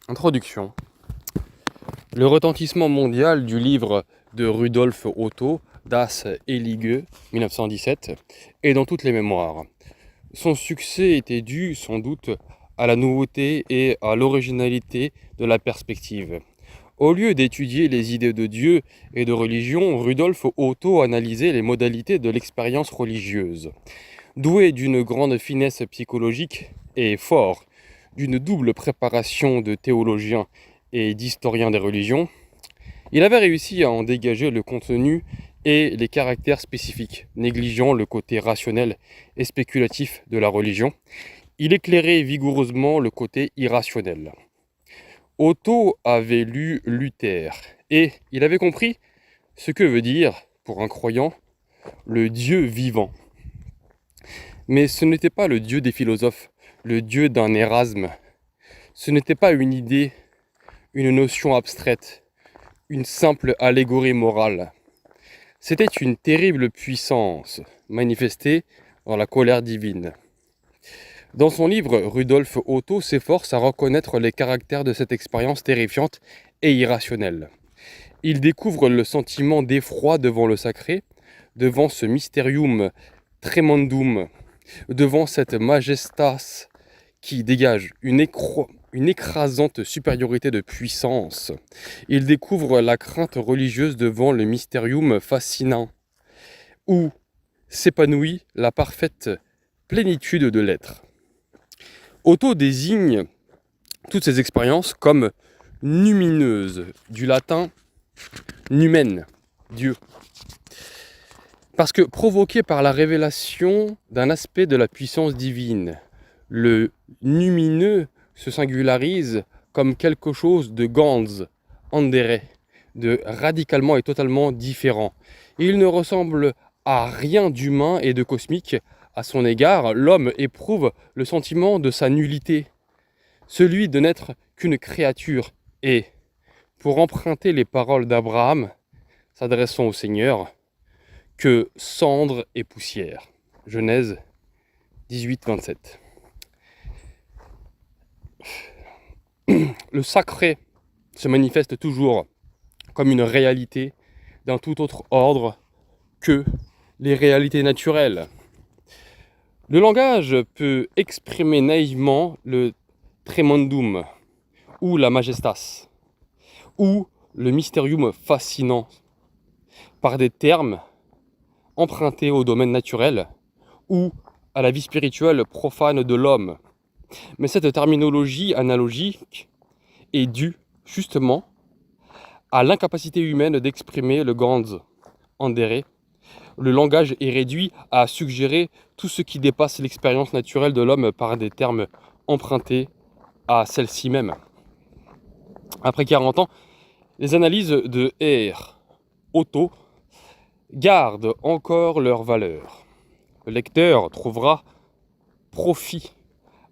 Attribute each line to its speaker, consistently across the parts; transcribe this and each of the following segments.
Speaker 1: Introduction. Le retentissement mondial du livre de Rudolf Otto, Das Heilige, 1917, est dans toutes les mémoires. Son succès était dû, sans doute, à la nouveauté et à l'originalité de la perspective. Au lieu d'étudier les idées de Dieu et de religion, Rudolf Otto analysait les modalités de l'expérience religieuse. Doué d'une grande finesse psychologique et fort d'une double préparation de théologien et d'historien des religions, il avait réussi à en dégager le contenu et les caractères spécifiques, négligeant le côté rationnel et spéculatif de la religion. Il éclairait vigoureusement le côté irrationnel. Otto avait lu Luther et il avait compris ce que veut dire, pour un croyant, le Dieu vivant. Mais ce n'était pas le Dieu des philosophes, le Dieu d'un Érasme. Ce n'était pas une idée, une notion abstraite, une simple allégorie morale. C'était une terrible puissance manifestée dans la colère divine. Dans son livre, Rudolf Otto s'efforce à reconnaître les caractères de cette expérience terrifiante et irrationnelle. Il découvre le sentiment d'effroi devant le sacré, devant ce mysterium tremendum, devant cette majestas qui dégage une écrasante supériorité de puissance. Il découvre la crainte religieuse devant le mysterium fascinant, où s'épanouit la parfaite plénitude de l'être. Otto désigne toutes ces expériences comme numineuses, du latin numen, Dieu. Parce que provoquées par la révélation d'un aspect de la puissance divine, le numineux se singularise comme quelque chose de ganz, andere, de radicalement et totalement différent. Il ne ressemble à rien d'humain et de cosmique. À son égard, l'homme éprouve le sentiment de sa nullité, celui de n'être qu'une créature. Et, pour emprunter les paroles d'Abraham, s'adressant au Seigneur, que cendre et poussière. Genèse 18, 27. Le sacré se manifeste toujours comme une réalité d'un tout autre ordre que les réalités naturelles. Le langage peut exprimer naïvement le tremendum, ou la majestas, ou le mysterium fascinant, par des termes empruntés au domaine naturel, ou à la vie spirituelle profane de l'homme. Mais cette terminologie analogique est due, justement, à l'incapacité humaine d'exprimer le ganz, andere. Le langage est réduit à suggérer tout ce qui dépasse l'expérience naturelle de l'homme par des termes empruntés à celle-ci même. Après 40 ans, les analyses de Otto gardent encore leur valeur. Le lecteur trouvera profit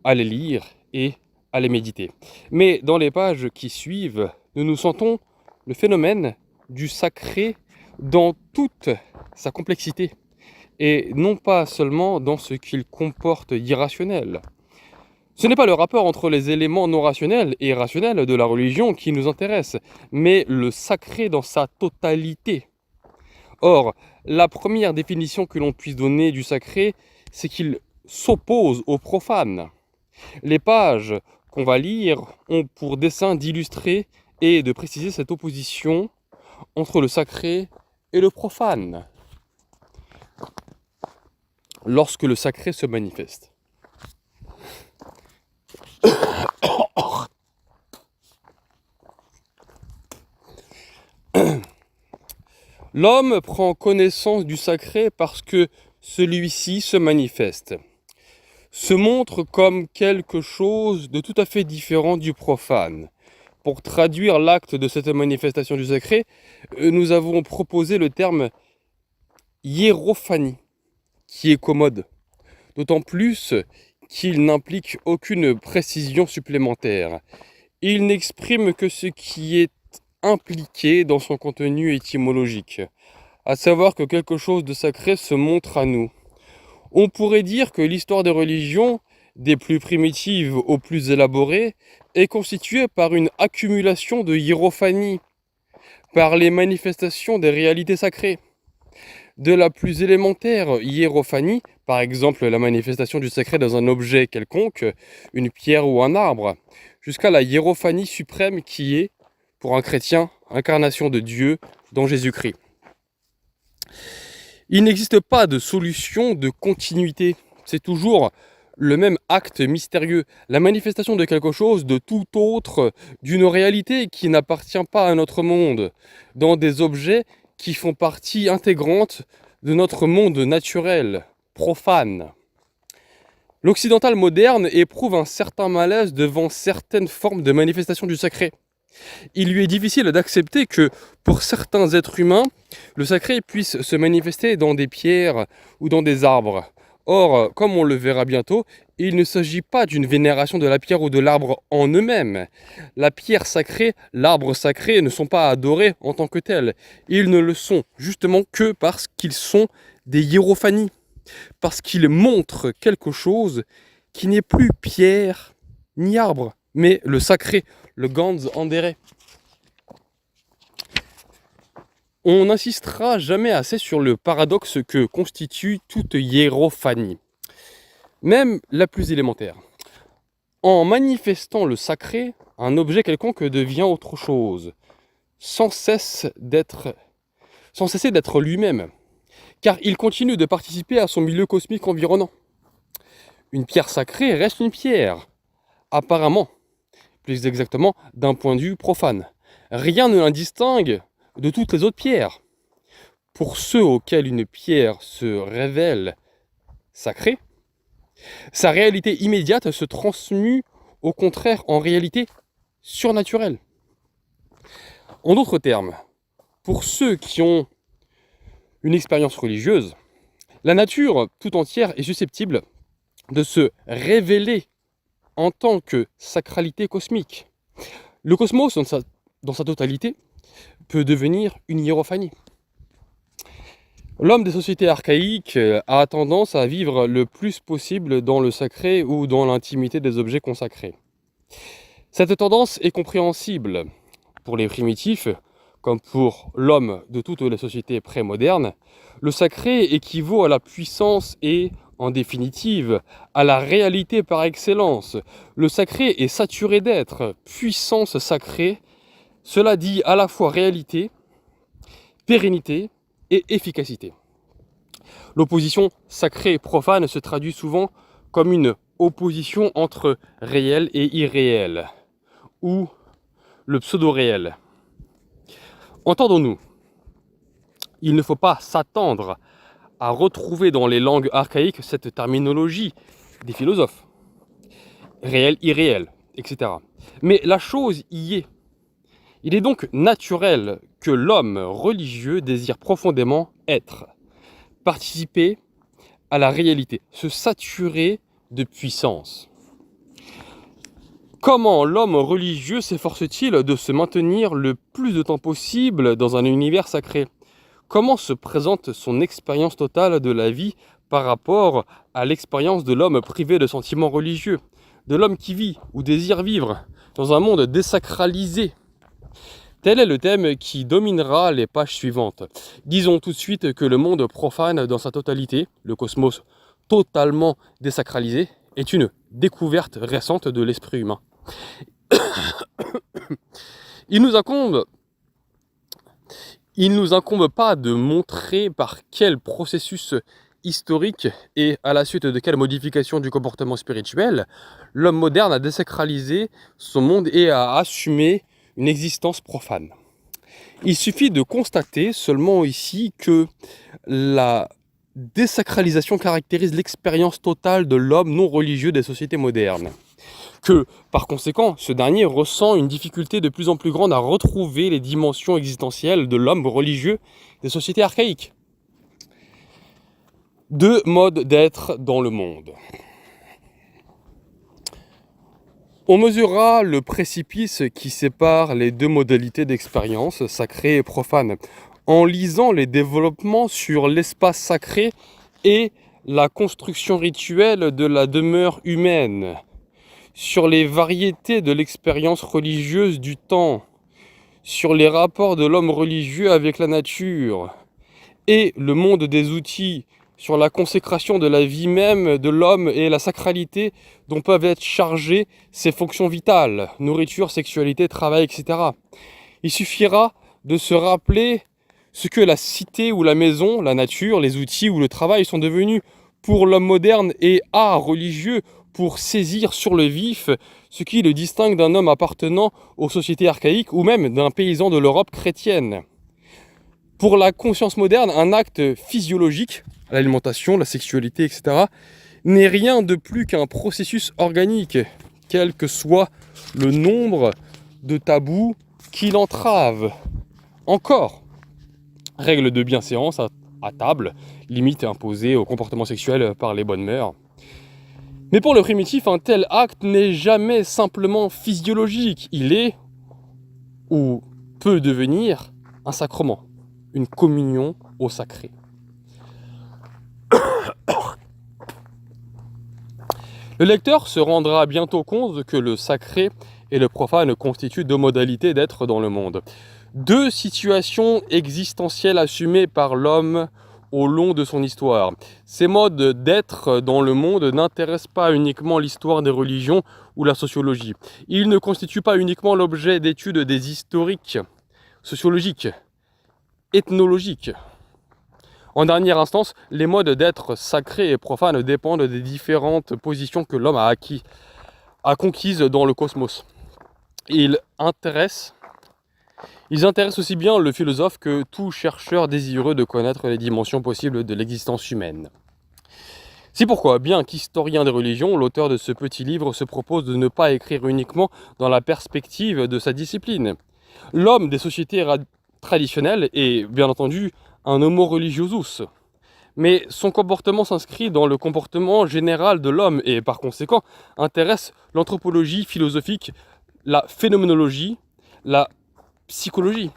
Speaker 1: à les lire et à les méditer. Mais dans les pages qui suivent, nous sentons le phénomène du sacré dans toute sa complexité, et non pas seulement dans ce qu'il comporte d'irrationnel. Ce n'est pas le rapport entre les éléments non rationnels et rationnels de la religion qui nous intéresse, mais le sacré dans sa totalité. Or, la première définition que l'on puisse donner du sacré, c'est qu'il s'oppose au profane. Les pages qu'on va lire ont pour dessein d'illustrer et de préciser cette opposition entre le sacré et le profane, lorsque le sacré se manifeste. L'homme prend connaissance du sacré parce que celui-ci se manifeste, se montre comme quelque chose de tout à fait différent du profane. Pour traduire l'acte de cette manifestation du sacré, nous avons proposé le terme hiérophanie, qui est commode, d'autant plus qu'il n'implique aucune précision supplémentaire. Il n'exprime que ce qui est impliqué dans son contenu étymologique, à savoir que quelque chose de sacré se montre à nous. On pourrait dire que l'histoire des religions, des plus primitives aux plus élaborées, est constitué par une accumulation de hiérophanies, par les manifestations des réalités sacrées. De la plus élémentaire hiérophanie, par exemple la manifestation du sacré dans un objet quelconque, une pierre ou un arbre, jusqu'à la hiérophanie suprême qui est, pour un chrétien, incarnation de Dieu dans Jésus-Christ. Il n'existe pas de solution de continuité, c'est toujours le même acte mystérieux, la manifestation de quelque chose de tout autre, d'une réalité qui n'appartient pas à notre monde, dans des objets qui font partie intégrante de notre monde naturel, profane. L'occidental moderne éprouve un certain malaise devant certaines formes de manifestation du sacré. Il lui est difficile d'accepter que, pour certains êtres humains, le sacré puisse se manifester dans des pierres ou dans des arbres. Or, comme on le verra bientôt, il ne s'agit pas d'une vénération de la pierre ou de l'arbre en eux-mêmes. La pierre sacrée, l'arbre sacré ne sont pas adorés en tant que tels. Ils ne le sont justement que parce qu'ils sont des hiérophanies, parce qu'ils montrent quelque chose qui n'est plus pierre ni arbre, mais le sacré, le Gans Andere. On n'insistera jamais assez sur le paradoxe que constitue toute hiérophanie, même la plus élémentaire. En manifestant le sacré, un objet quelconque devient autre chose, sans cesser d'être lui-même, car il continue de participer à son milieu cosmique environnant. Une pierre sacrée reste une pierre, apparemment, plus exactement d'un point de vue profane. Rien ne la distingue de toutes les autres pierres. Pour ceux auxquels une pierre se révèle sacrée, sa réalité immédiate se transmue au contraire en réalité surnaturelle. En d'autres termes, pour ceux qui ont une expérience religieuse, la nature tout entière est susceptible de se révéler en tant que sacralité cosmique. Le cosmos, dans sa totalité, peut devenir une hiérophanie. L'homme des sociétés archaïques a tendance à vivre le plus possible dans le sacré ou dans l'intimité des objets consacrés. Cette tendance est compréhensible pour les primitifs, comme pour l'homme de toutes les sociétés prémodernes. Le sacré équivaut à la puissance et, en définitive, à la réalité par excellence. Le sacré est saturé d'être, puissance sacrée. Cela dit à la fois réalité, pérennité et efficacité. L'opposition sacré-profane se traduit souvent comme une opposition entre réel et irréel, ou le pseudo-réel. Entendons-nous, il ne faut pas s'attendre à retrouver dans les langues archaïques cette terminologie des philosophes, réel, irréel, etc. Mais la chose y est. Il est donc naturel que l'homme religieux désire profondément être, participer à la réalité, se saturer de puissance. Comment l'homme religieux s'efforce-t-il de se maintenir le plus de temps possible dans un univers sacré ? Comment se présente son expérience totale de la vie par rapport à l'expérience de l'homme privé de sentiments religieux, de l'homme qui vit ou désire vivre dans un monde désacralisé ? Tel est le thème qui dominera les pages suivantes. Disons tout de suite que le monde profane dans sa totalité, le cosmos totalement désacralisé, est une découverte récente de l'esprit humain. Il nous incombe pas de montrer par quel processus historique et à la suite de quelle modification du comportement spirituel l'homme moderne a désacralisé son monde et a assumé une existence profane. Il suffit de constater seulement ici que la désacralisation caractérise l'expérience totale de l'homme non religieux des sociétés modernes. Que, par conséquent, ce dernier ressent une difficulté de plus en plus grande à retrouver les dimensions existentielles de l'homme religieux des sociétés archaïques. Deux modes d'être dans le monde. On mesurera le précipice qui sépare les deux modalités d'expérience, sacrée et profane, en lisant les développements sur l'espace sacré et la construction rituelle de la demeure humaine, sur les variétés de l'expérience religieuse du temps, sur les rapports de l'homme religieux avec la nature et le monde des outils, sur la consécration de la vie même de l'homme et la sacralité dont peuvent être chargées ses fonctions vitales, nourriture, sexualité, travail, etc. Il suffira de se rappeler ce que la cité ou la maison, la nature, les outils ou le travail sont devenus pour l'homme moderne et art religieux pour saisir sur le vif ce qui le distingue d'un homme appartenant aux sociétés archaïques ou même d'un paysan de l'Europe chrétienne. Pour la conscience moderne, un acte physiologique, l'alimentation, la sexualité, etc., n'est rien de plus qu'un processus organique, quel que soit le nombre de tabous qui l'entravent. Encore, règle de bienséance à table, limite imposée au comportement sexuel par les bonnes mœurs. Mais pour le primitif, un tel acte n'est jamais simplement physiologique. Il est, ou peut devenir, un sacrement, une communion au sacré. Le lecteur se rendra bientôt compte que le sacré et le profane constituent deux modalités d'être dans le monde. Deux situations existentielles assumées par l'homme au long de son histoire. Ces modes d'être dans le monde n'intéressent pas uniquement l'histoire des religions ou la sociologie. Ils ne constituent pas uniquement l'objet d'études des historiques, sociologiques, ethnologiques. En dernière instance, les modes d'être sacrés et profanes dépendent des différentes positions que l'homme a conquises dans le cosmos. Ils intéressent aussi bien le philosophe que tout chercheur désireux de connaître les dimensions possibles de l'existence humaine. C'est pourquoi, bien qu'historien des religions, l'auteur de ce petit livre se propose de ne pas écrire uniquement dans la perspective de sa discipline. L'homme des sociétés traditionnelles est, bien entendu, un homo religiosus. Mais son comportement s'inscrit dans le comportement général de l'homme et, par conséquent, intéresse l'anthropologie philosophique, la phénoménologie, la psychologie.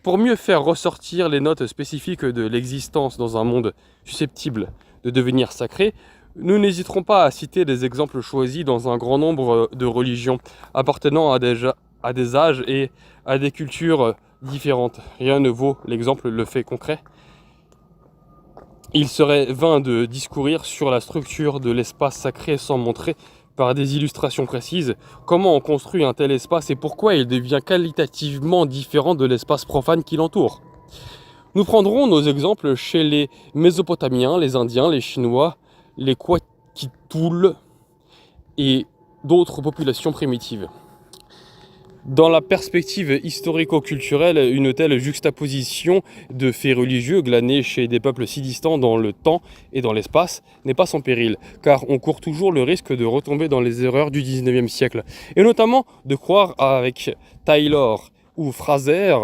Speaker 1: Pour mieux faire ressortir les notes spécifiques de l'existence dans un monde susceptible de devenir sacré, nous n'hésiterons pas à citer des exemples choisis dans un grand nombre de religions appartenant à des âges et à des cultures différentes. Rien ne vaut l'exemple, le fait concret. Il serait vain de discourir sur la structure de l'espace sacré sans montrer par des illustrations précises comment on construit un tel espace et pourquoi il devient qualitativement différent de l'espace profane qui l'entoure. Nous prendrons nos exemples chez les Mésopotamiens, les Indiens, les Chinois, les Kwakitouls et d'autres populations primitives. Dans la perspective historico-culturelle, une telle juxtaposition de faits religieux glanés chez des peuples si distants dans le temps et dans l'espace n'est pas sans péril, car on court toujours le risque de retomber dans les erreurs du 19e siècle, et notamment de croire avec Taylor ou Fraser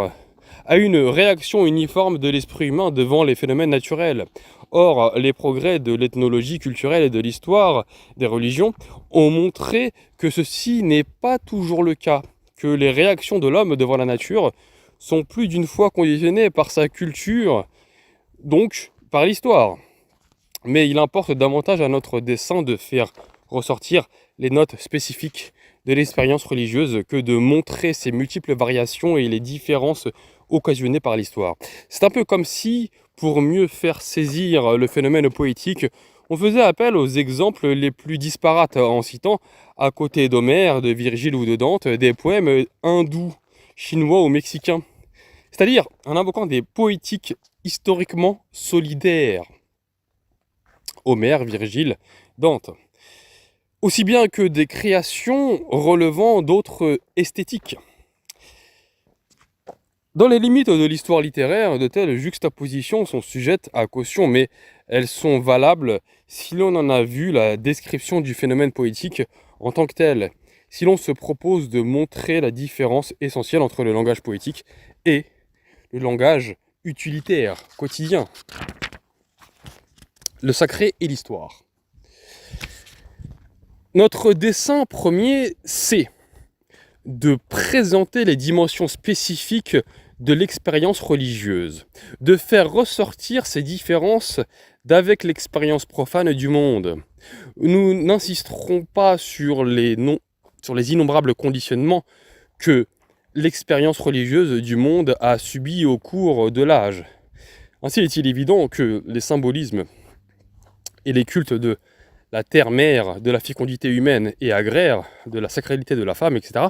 Speaker 1: à une réaction uniforme de l'esprit humain devant les phénomènes naturels. Or, les progrès de l'ethnologie culturelle et de l'histoire des religions ont montré que ceci n'est pas toujours le cas, que les réactions de l'homme devant la nature sont plus d'une fois conditionnées par sa culture, donc par l'histoire. Mais il importe davantage à notre dessein de faire ressortir les notes spécifiques de l'expérience religieuse que de montrer ses multiples variations et les différences occasionnées par l'histoire. C'est un peu comme si, pour mieux faire saisir le phénomène poétique, on faisait appel aux exemples les plus disparates en citant, à côté d'Homère, de Virgile ou de Dante, des poèmes hindous, chinois ou mexicains. C'est-à-dire en invoquant des poétiques historiquement solidaires. Homère, Virgile, Dante. Aussi bien que des créations relevant d'autres esthétiques. Dans les limites de l'histoire littéraire, de telles juxtapositions sont sujettes à caution, mais elles sont valables si l'on en a vu la description du phénomène poétique en tant que tel, si l'on se propose de montrer la différence essentielle entre le langage poétique et le langage utilitaire, quotidien, le sacré et l'histoire. Notre dessein premier, c'est de présenter les dimensions spécifiques de l'expérience religieuse, de faire ressortir ces différences d'avec l'expérience profane du monde. Nous n'insisterons pas sur les innombrables conditionnements que l'expérience religieuse du monde a subis au cours de l'âge. Ainsi est-il évident que les symbolismes et les cultes de la terre-mère, de la fécondité humaine et agraire, de la sacralité de la femme, etc.,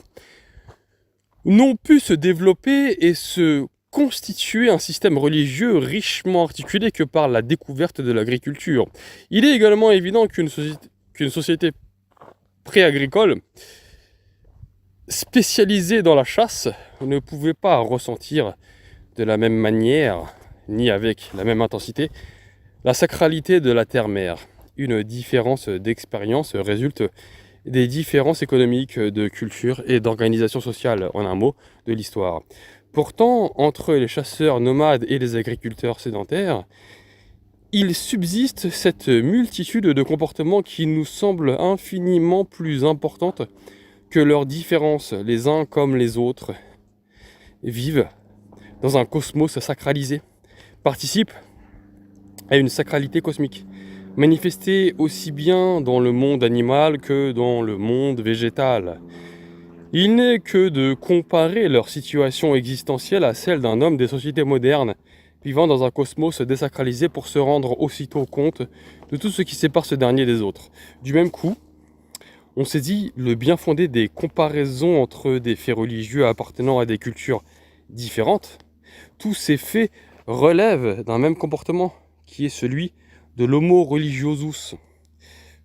Speaker 1: n'ont pu se développer et se constituer un système religieux richement articulé que par la découverte de l'agriculture. Il est également évident qu'une société pré-agricole spécialisée dans la chasse ne pouvait pas ressentir de la même manière, ni avec la même intensité, la sacralité de la terre-mère. Une différence d'expérience résulte des différences économiques, de culture et d'organisation sociale, en un mot, de l'histoire. Pourtant, entre les chasseurs nomades et les agriculteurs sédentaires, il subsiste cette multitude de comportements qui nous semblent infiniment plus importantes que leurs différences, les uns comme les autres, vivent dans un cosmos sacralisé, participent à une sacralité cosmique, manifestée aussi bien dans le monde animal que dans le monde végétal. Il n'est que de comparer leur situation existentielle à celle d'un homme des sociétés modernes, vivant dans un cosmos désacralisé pour se rendre aussitôt compte de tout ce qui sépare ce dernier des autres. Du même coup, on saisit le bien fondé des comparaisons entre des faits religieux appartenant à des cultures différentes. Tous ces faits relèvent d'un même comportement, qui est celui de l'homo religiosus.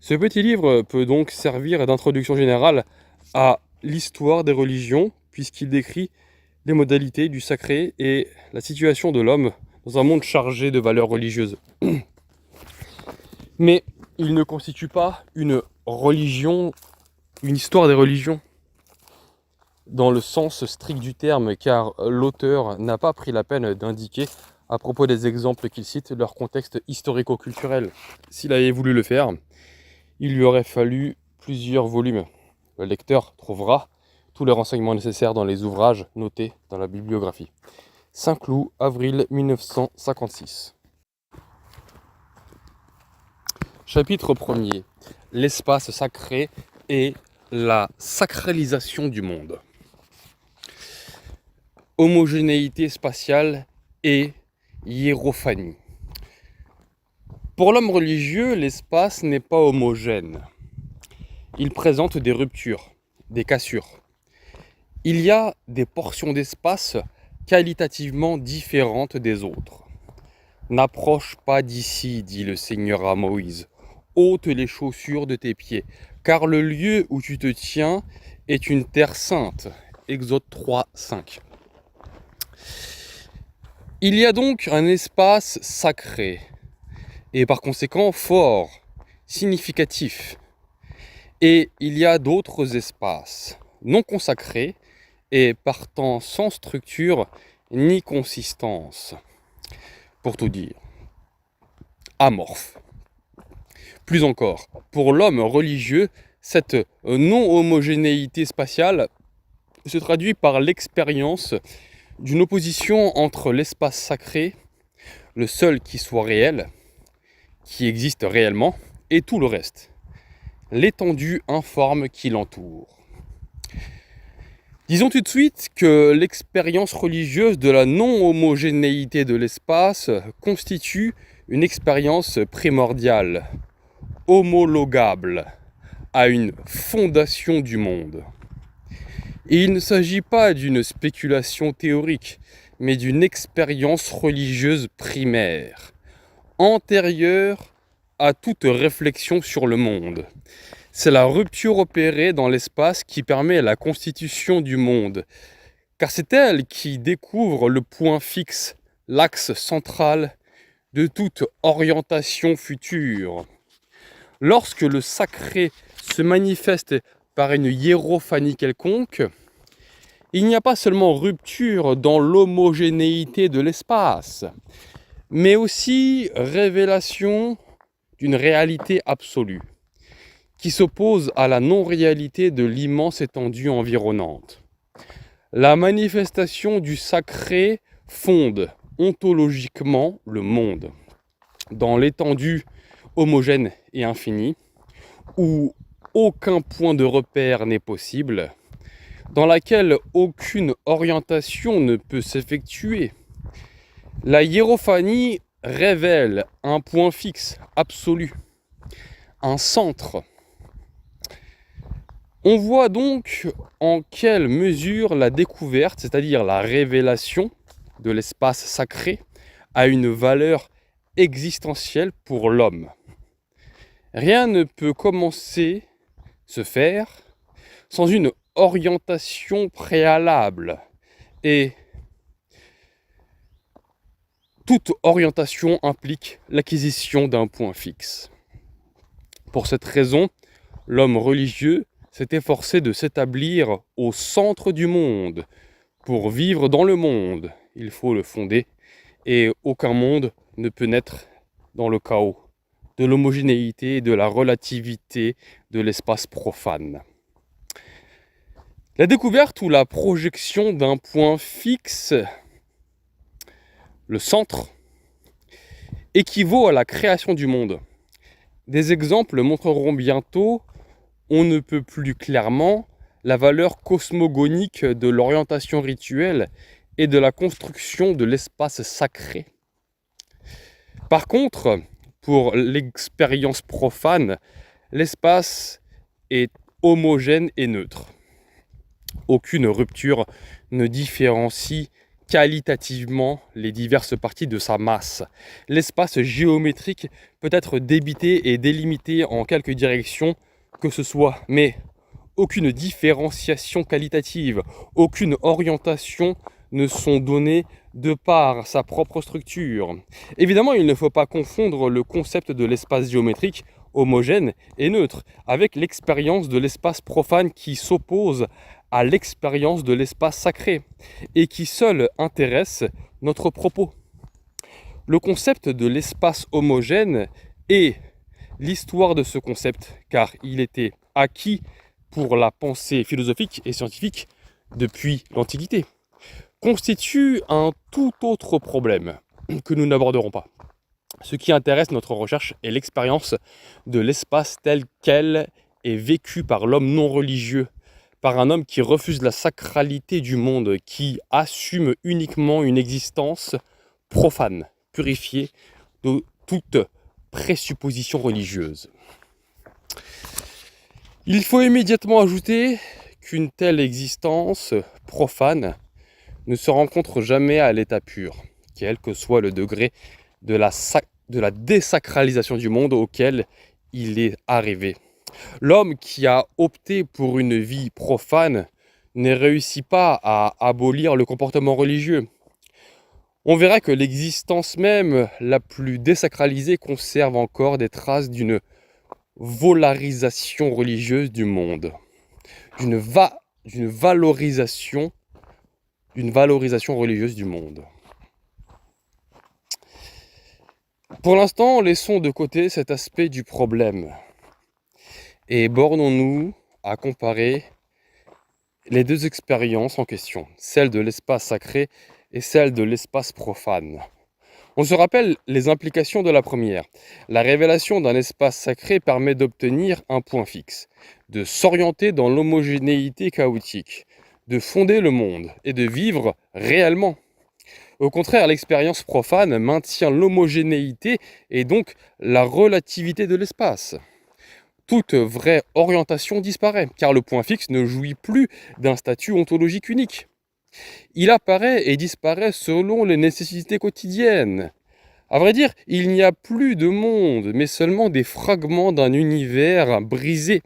Speaker 1: Ce petit livre peut donc servir d'introduction générale à l'histoire des religions, puisqu'il décrit les modalités du sacré et la situation de l'homme dans un monde chargé de valeurs religieuses. Mais il ne constitue pas une religion, une histoire des religions, dans le sens strict du terme, car l'auteur n'a pas pris la peine d'indiquer, à propos des exemples qu'il cite, leur contexte historico-culturel. S'il avait voulu le faire, il lui aurait fallu plusieurs volumes. Le lecteur trouvera tous les renseignements nécessaires dans les ouvrages notés dans la bibliographie. Saint-Cloud, avril 1956. Chapitre 1er. L'espace sacré et la sacralisation du monde. Homogénéité spatiale et hiérophanie. Pour l'homme religieux, l'espace n'est pas homogène. Il présente des ruptures, des cassures. Il y a des portions d'espace qualitativement différentes des autres. N'approche pas d'ici, dit le Seigneur à Moïse. Ôte les chaussures de tes pieds, car le lieu où tu te tiens est une terre sainte. Exode 3, 5. Il y a donc un espace sacré, et par conséquent fort, significatif. Et il y a d'autres espaces non consacrés et partant sans structure ni consistance. Pour tout dire, amorphe. Plus encore, pour l'homme religieux, cette non-homogénéité spatiale se traduit par l'expérience d'une opposition entre l'espace sacré, le seul qui soit réel, qui existe réellement, et tout le reste, l'étendue informe qui l'entoure. Disons tout de suite que l'expérience religieuse de la non-homogénéité de l'espace constitue une expérience primordiale, homologable à une fondation du monde. Et il ne s'agit pas d'une spéculation théorique, mais d'une expérience religieuse primaire, antérieure à toute réflexion sur le monde. C'est la rupture opérée dans l'espace qui permet la constitution du monde, car c'est elle qui découvre le point fixe, l'axe central de toute orientation future. Lorsque le sacré se manifeste par une hiérophanie quelconque, il n'y a pas seulement rupture dans l'homogénéité de l'espace, mais aussi révélation d'une réalité absolue, qui s'oppose à la non-réalité de l'immense étendue environnante. La manifestation du sacré fonde ontologiquement le monde dans l'étendue homogène et infinie, où aucun point de repère n'est possible, dans laquelle aucune orientation ne peut s'effectuer. La hiérophanie révèle un point fixe, absolu, un centre. On voit donc en quelle mesure la découverte, c'est-à-dire la révélation de l'espace sacré, a une valeur existentielle pour l'homme. Rien ne peut se faire, sans une orientation préalable. Et toute orientation implique l'acquisition d'un point fixe. Pour cette raison, l'homme religieux s'est efforcé de s'établir au centre du monde. Pour vivre dans le monde, il faut le fonder, et aucun monde ne peut naître dans le chaos, de l'homogénéité et de la relativité de l'espace profane. La découverte ou la projection d'un point fixe, le centre, équivaut à la création du monde. Des exemples montreront bientôt, on ne peut plus clairement, la valeur cosmogonique de l'orientation rituelle et de la construction de l'espace sacré. Par contre, pour l'expérience profane, l'espace est homogène et neutre. Aucune rupture ne différencie qualitativement les diverses parties de sa masse. L'espace géométrique peut être débité et délimité en quelque direction que ce soit, mais aucune différenciation qualitative, aucune orientation ne sont données de par sa propre structure. Évidemment, il ne faut pas confondre le concept de l'espace géométrique homogène et neutre avec l'expérience de l'espace profane qui s'oppose à l'expérience de l'espace sacré et qui seul intéresse notre propos. Le concept de l'espace homogène est l'histoire de ce concept, car il était acquis pour la pensée philosophique et scientifique depuis l'Antiquité, constitue un tout autre problème que nous n'aborderons pas. Ce qui intéresse notre recherche est l'expérience de l'espace tel qu'elle est vécue par l'homme non religieux, par un homme qui refuse la sacralité du monde, qui assume uniquement une existence profane, purifiée de toute présupposition religieuse. Il faut immédiatement ajouter qu'une telle existence profane ne se rencontre jamais à l'état pur, quel que soit le degré de la désacralisation du monde auquel il est arrivé. L'homme qui a opté pour une vie profane ne réussit pas à abolir le comportement religieux. On verra que l'existence même la plus désacralisée conserve encore des traces d'une volarisation religieuse du monde, d'une valorisation religieuse du monde. Pour l'instant, laissons de côté cet aspect du problème et bornons-nous à comparer les deux expériences en question, celle de l'espace sacré et celle de l'espace profane. On se rappelle les implications de la première. La révélation d'un espace sacré permet d'obtenir un point fixe, de s'orienter dans l'homogénéité chaotique, de fonder le monde et de vivre réellement. Au contraire, l'expérience profane maintient l'homogénéité et donc la relativité de l'espace. Toute vraie orientation disparaît, car le point fixe ne jouit plus d'un statut ontologique unique. Il apparaît et disparaît selon les nécessités quotidiennes. À vrai dire, il n'y a plus de monde, mais seulement des fragments d'un univers brisé.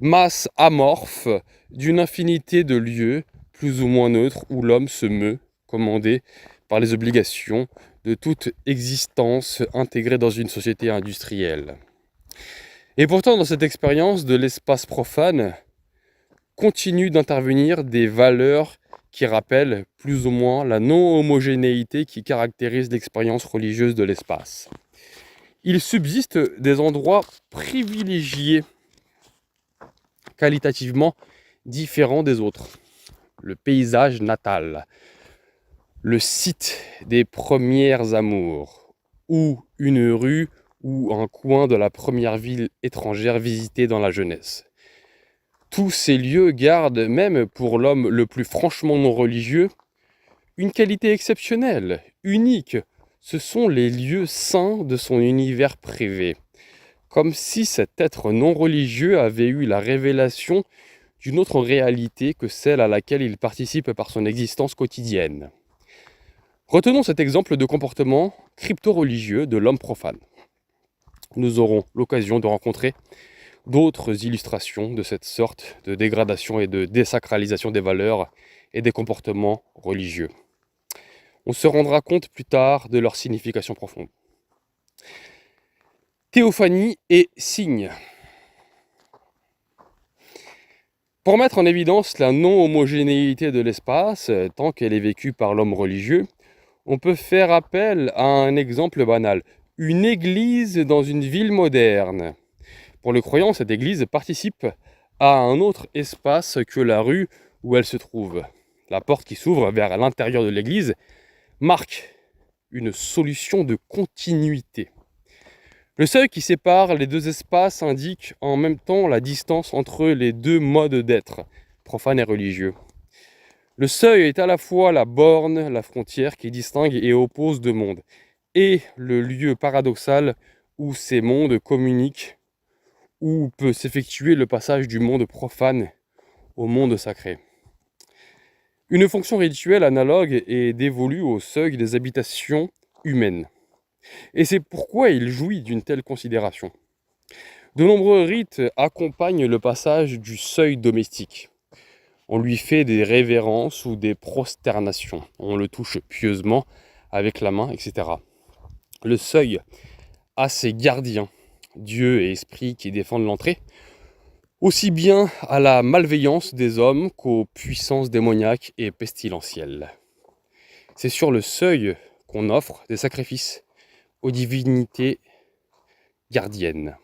Speaker 1: Masse amorphe d'une infinité de lieux, plus ou moins neutres, où l'homme se meut, commandé par les obligations de toute existence intégrée dans une société industrielle. Et pourtant, dans cette expérience de l'espace profane, continuent d'intervenir des valeurs qui rappellent plus ou moins la non-homogénéité qui caractérise l'expérience religieuse de l'espace. Il subsiste des endroits privilégiés, qualitativement différents des autres. le paysage natal, le site des premières amours, ou une rue ou un coin de la première ville étrangère visitée dans la jeunesse. Tous ces lieux gardent, même pour l'homme le plus franchement non religieux, une qualité exceptionnelle, unique. Ce sont les lieux saints de son univers privé. Comme si cet être non religieux avait eu la révélation d'une autre réalité que celle à laquelle il participe par son existence quotidienne. Retenons cet exemple de comportement crypto-religieux de l'homme profane. Nous aurons l'occasion de rencontrer d'autres illustrations de cette sorte de dégradation et de désacralisation des valeurs et des comportements religieux. On se rendra compte plus tard de leur signification profonde. Théophanie et signe. Pour mettre en évidence la non-homogénéité de l'espace, tant qu'elle est vécue par l'homme religieux, on peut faire appel à un exemple banal. Une église dans une ville moderne. Pour le croyant, cette église participe à un autre espace que la rue où elle se trouve. La porte qui s'ouvre vers l'intérieur de l'église marque une solution de continuité. Le seuil qui sépare les deux espaces indique en même temps la distance entre les deux modes d'être, profane et religieux. Le seuil est à la fois la borne, la frontière qui distingue et oppose deux mondes, et le lieu paradoxal où ces mondes communiquent, où peut s'effectuer le passage du monde profane au monde sacré. Une fonction rituelle analogue est dévolue au seuil des habitations humaines. Et c'est pourquoi il jouit d'une telle considération. De nombreux rites accompagnent le passage du seuil domestique. On lui fait des révérences ou des prosternations. On le touche pieusement avec la main, etc. Le seuil a ses gardiens, Dieu et Esprit qui défendent l'entrée, aussi bien à la malveillance des hommes qu'aux puissances démoniaques et pestilentielles. C'est sur le seuil qu'on offre des sacrifices aux divinités gardiennes.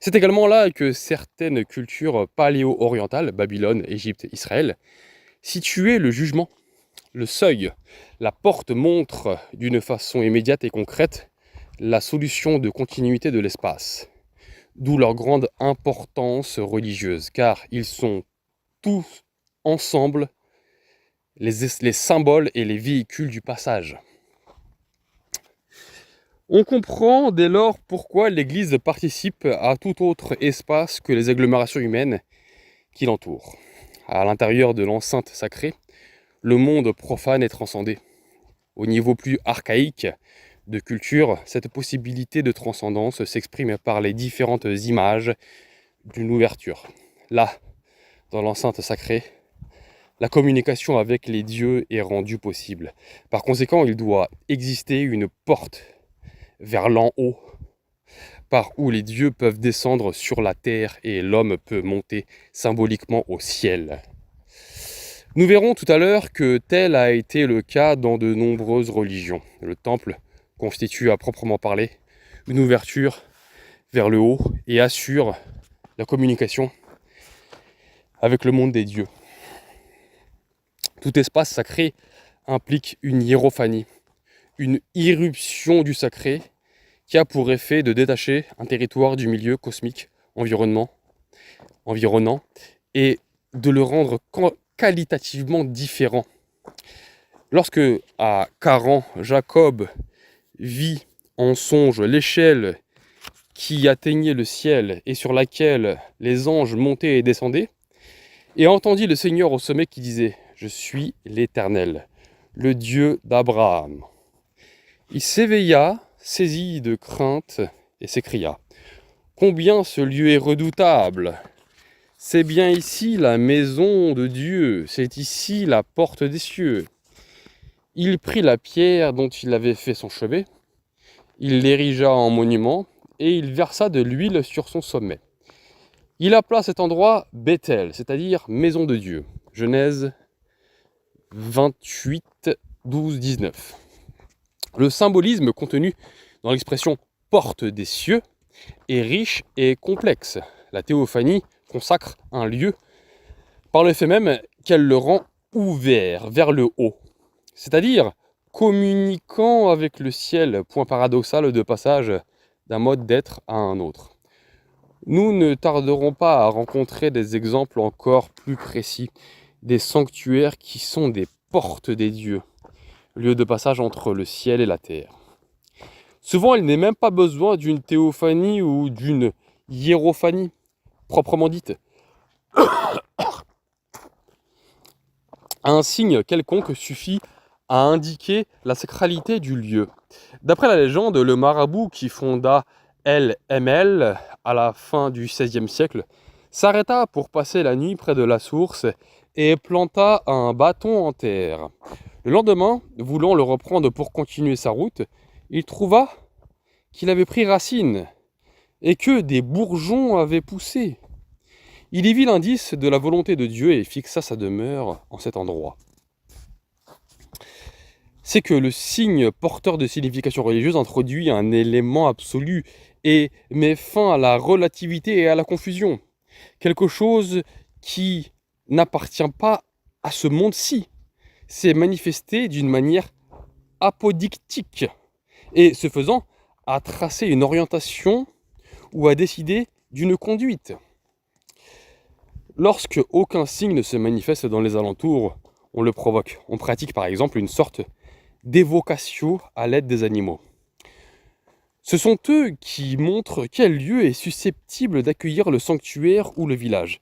Speaker 1: C'est également là que certaines cultures paléo-orientales, Babylone, Égypte, Israël, situaient le jugement. Le seuil, la porte montre d'une façon immédiate et concrète la solution de continuité de l'espace. D'où leur grande importance religieuse, car ils sont tous ensemble les symboles et les véhicules du passage. On comprend dès lors pourquoi l'Église participe à tout autre espace que les agglomérations humaines qui l'entourent. À l'intérieur de l'enceinte sacrée, le monde profane est transcendé. Au niveau plus archaïque de culture, cette possibilité de transcendance s'exprime par les différentes images d'une ouverture. Là, dans l'enceinte sacrée, la communication avec les dieux est rendue possible. Par conséquent, il doit exister une porte vers l'en haut, par où les dieux peuvent descendre sur la terre et l'homme peut monter symboliquement au ciel. Nous verrons tout à l'heure que tel a été le cas dans de nombreuses religions. Le temple constitue à proprement parler une ouverture vers le haut et assure la communication avec le monde des dieux. Tout espace sacré implique une hiérophanie, une irruption du sacré qui a pour effet de détacher un territoire du milieu cosmique environnant et de le rendre qualitativement différent. Lorsque, à Charan, Jacob vit en songe l'échelle qui atteignait le ciel et sur laquelle les anges montaient et descendaient, et entendit le Seigneur au sommet qui disait « Je suis l'Éternel, le Dieu d'Abraham ». Il s'éveilla, saisi de crainte, et s'écria « Combien ce lieu est redoutable ! C'est bien ici la maison de Dieu, c'est ici la porte des cieux. » Il prit la pierre dont il avait fait son chevet, il l'érigea en monument, et il versa de l'huile sur son sommet. Il appela cet endroit Bethel, c'est-à-dire maison de Dieu. Genèse 28, 12, 19. Le symbolisme contenu dans l'expression porte des cieux est riche et complexe. La théophanie consacre un lieu. Par le fait même, qu'elle le rend ouvert vers le haut, c'est-à-dire communiquant avec le ciel, point paradoxal de passage d'un mode d'être à un autre. Nous ne tarderons pas à rencontrer des exemples encore plus précis, des sanctuaires qui sont des portes des dieux, lieu de passage entre le ciel et la terre. Souvent, il n'est même pas besoin d'une théophanie ou d'une hiérophanie, proprement dite. Un signe quelconque suffit à indiquer la sacralité du lieu. D'après la légende, le marabout qui fonda El Ml à la fin du XVIe siècle s'arrêta pour passer la nuit près de la source et planta un bâton en terre. Le lendemain, voulant le reprendre pour continuer sa route, il trouva qu'il avait pris racine et que des bourgeons avaient poussé. Il y vit l'indice de la volonté de Dieu et fixa sa demeure en cet endroit. C'est que le signe porteur de signification religieuse introduit un élément absolu et met fin à la relativité et à la confusion. Quelque chose qui n'appartient pas à ce monde-ci. C'est manifesté d'une manière apodictique et, ce faisant, à tracer une orientation ou à décider d'une conduite. Lorsque aucun signe ne se manifeste dans les alentours, on le provoque. On pratique par exemple une sorte d'évocation à l'aide des animaux. Ce sont eux qui montrent quel lieu est susceptible d'accueillir le sanctuaire ou le village.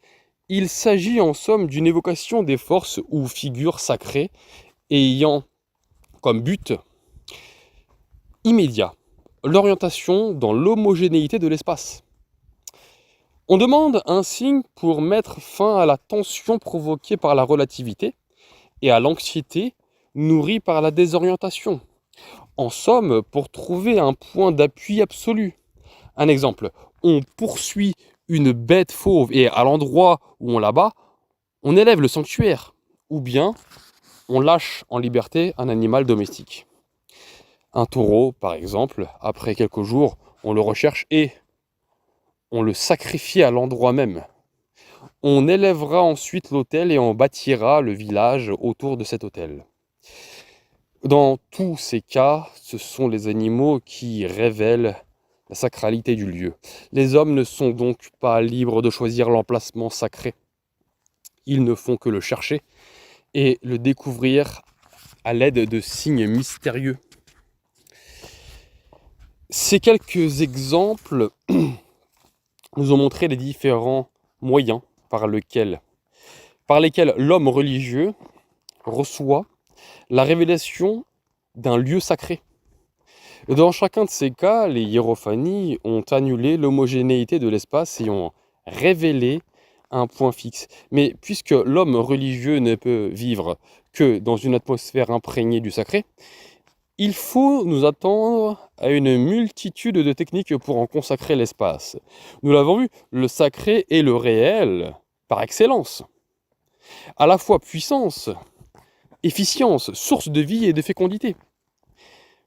Speaker 1: Il s'agit en somme d'une évocation des forces ou figures sacrées ayant comme but immédiat l'orientation dans l'homogénéité de l'espace. On demande un signe pour mettre fin à la tension provoquée par la relativité et à l'anxiété nourrie par la désorientation. En somme, pour trouver un point d'appui absolu. Un exemple, on poursuit une bête fauve et à l'endroit où on la bat, on élève le sanctuaire. Ou bien, on lâche en liberté un animal domestique. Un taureau, par exemple, après quelques jours, on le recherche et on le sacrifie à l'endroit même. On élèvera ensuite l'autel et on bâtira le village autour de cet autel. Dans tous ces cas, ce sont les animaux qui révèlent la sacralité du lieu. Les hommes ne sont donc pas libres de choisir l'emplacement sacré. Ils ne font que le chercher et le découvrir à l'aide de signes mystérieux. Ces quelques exemples nous ont montré les différents moyens par lesquels l'homme religieux reçoit la révélation d'un lieu sacré. Dans chacun de ces cas, les hiérophanies ont annulé l'homogénéité de l'espace et ont révélé un point fixe. Mais puisque l'homme religieux ne peut vivre que dans une atmosphère imprégnée du sacré, il faut nous attendre à une multitude de techniques pour en consacrer l'espace. Nous l'avons vu, le sacré est le réel par excellence. À la fois puissance, efficience, source de vie et de fécondité.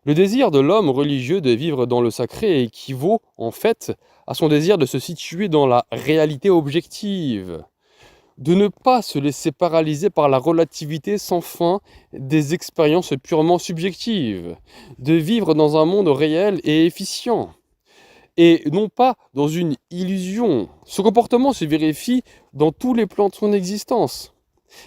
Speaker 1: Le désir de l'homme religieux de vivre dans le sacré équivaut en fait à son désir de se situer dans la réalité objective, de ne pas se laisser paralyser par la relativité sans fin des expériences purement subjectives, de vivre dans un monde réel et efficient, et non pas dans une illusion. Ce comportement se vérifie dans tous les plans de son existence.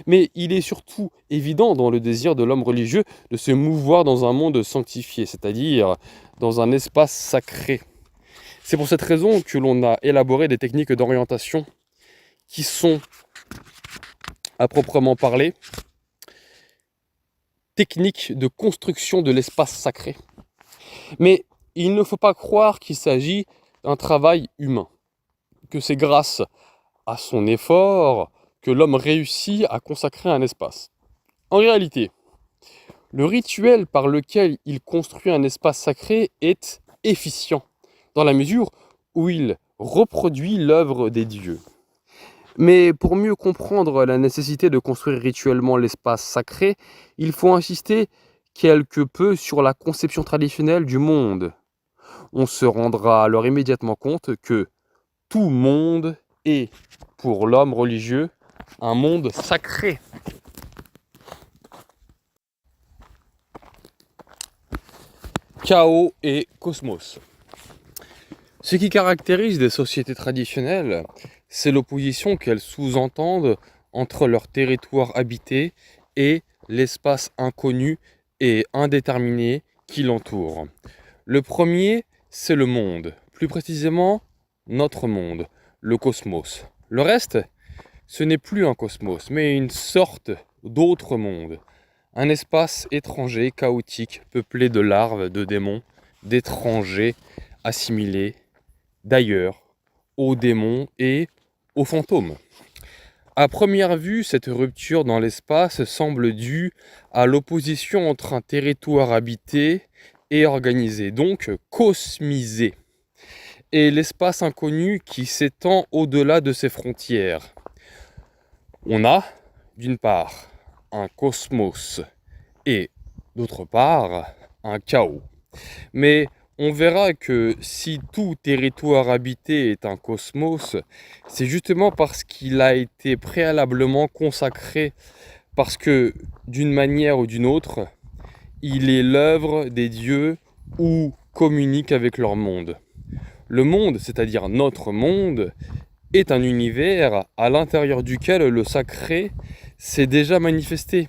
Speaker 1: Mais il est surtout évident dans le désir de l'homme religieux de se mouvoir dans un monde sanctifié, c'est-à-dire dans un espace sacré. C'est pour cette raison que l'on a élaboré des techniques d'orientation qui sont, à proprement parler, techniques de construction de l'espace sacré. Mais il ne faut pas croire qu'il s'agit d'un travail humain, que c'est grâce à son effort que l'homme réussit à consacrer un espace. En réalité, le rituel par lequel il construit un espace sacré est efficient, dans la mesure où il reproduit l'œuvre des dieux. Mais pour mieux comprendre la nécessité de construire rituellement l'espace sacré, il faut insister quelque peu sur la conception traditionnelle du monde. On se rendra alors immédiatement compte que tout monde est, pour l'homme religieux, un monde sacré. chaos et cosmos. Ce qui caractérise des sociétés traditionnelles, c'est l'opposition qu'elles sous-entendent entre leur territoire habité et l'espace inconnu et indéterminé qui l'entoure. Le premier, c'est le monde, plus précisément notre monde, le cosmos. Le reste, ce n'est plus un cosmos, mais une sorte d'autre monde. Un espace étranger, chaotique, peuplé de larves, de démons, d'étrangers assimilés, d'ailleurs, aux démons et aux fantômes. À première vue, cette rupture dans l'espace semble due à l'opposition entre un territoire habité et organisé, donc cosmisé, et l'espace inconnu qui s'étend au-delà de ses frontières. On a, d'une part, un cosmos et, d'autre part, un chaos. Mais on verra que si tout territoire habité est un cosmos, c'est justement parce qu'il a été préalablement consacré, parce que d'une manière ou d'une autre, il est l'œuvre des dieux ou communique avec leur monde. Le monde, c'est-à-dire notre monde, est un univers à l'intérieur duquel le sacré s'est déjà manifesté,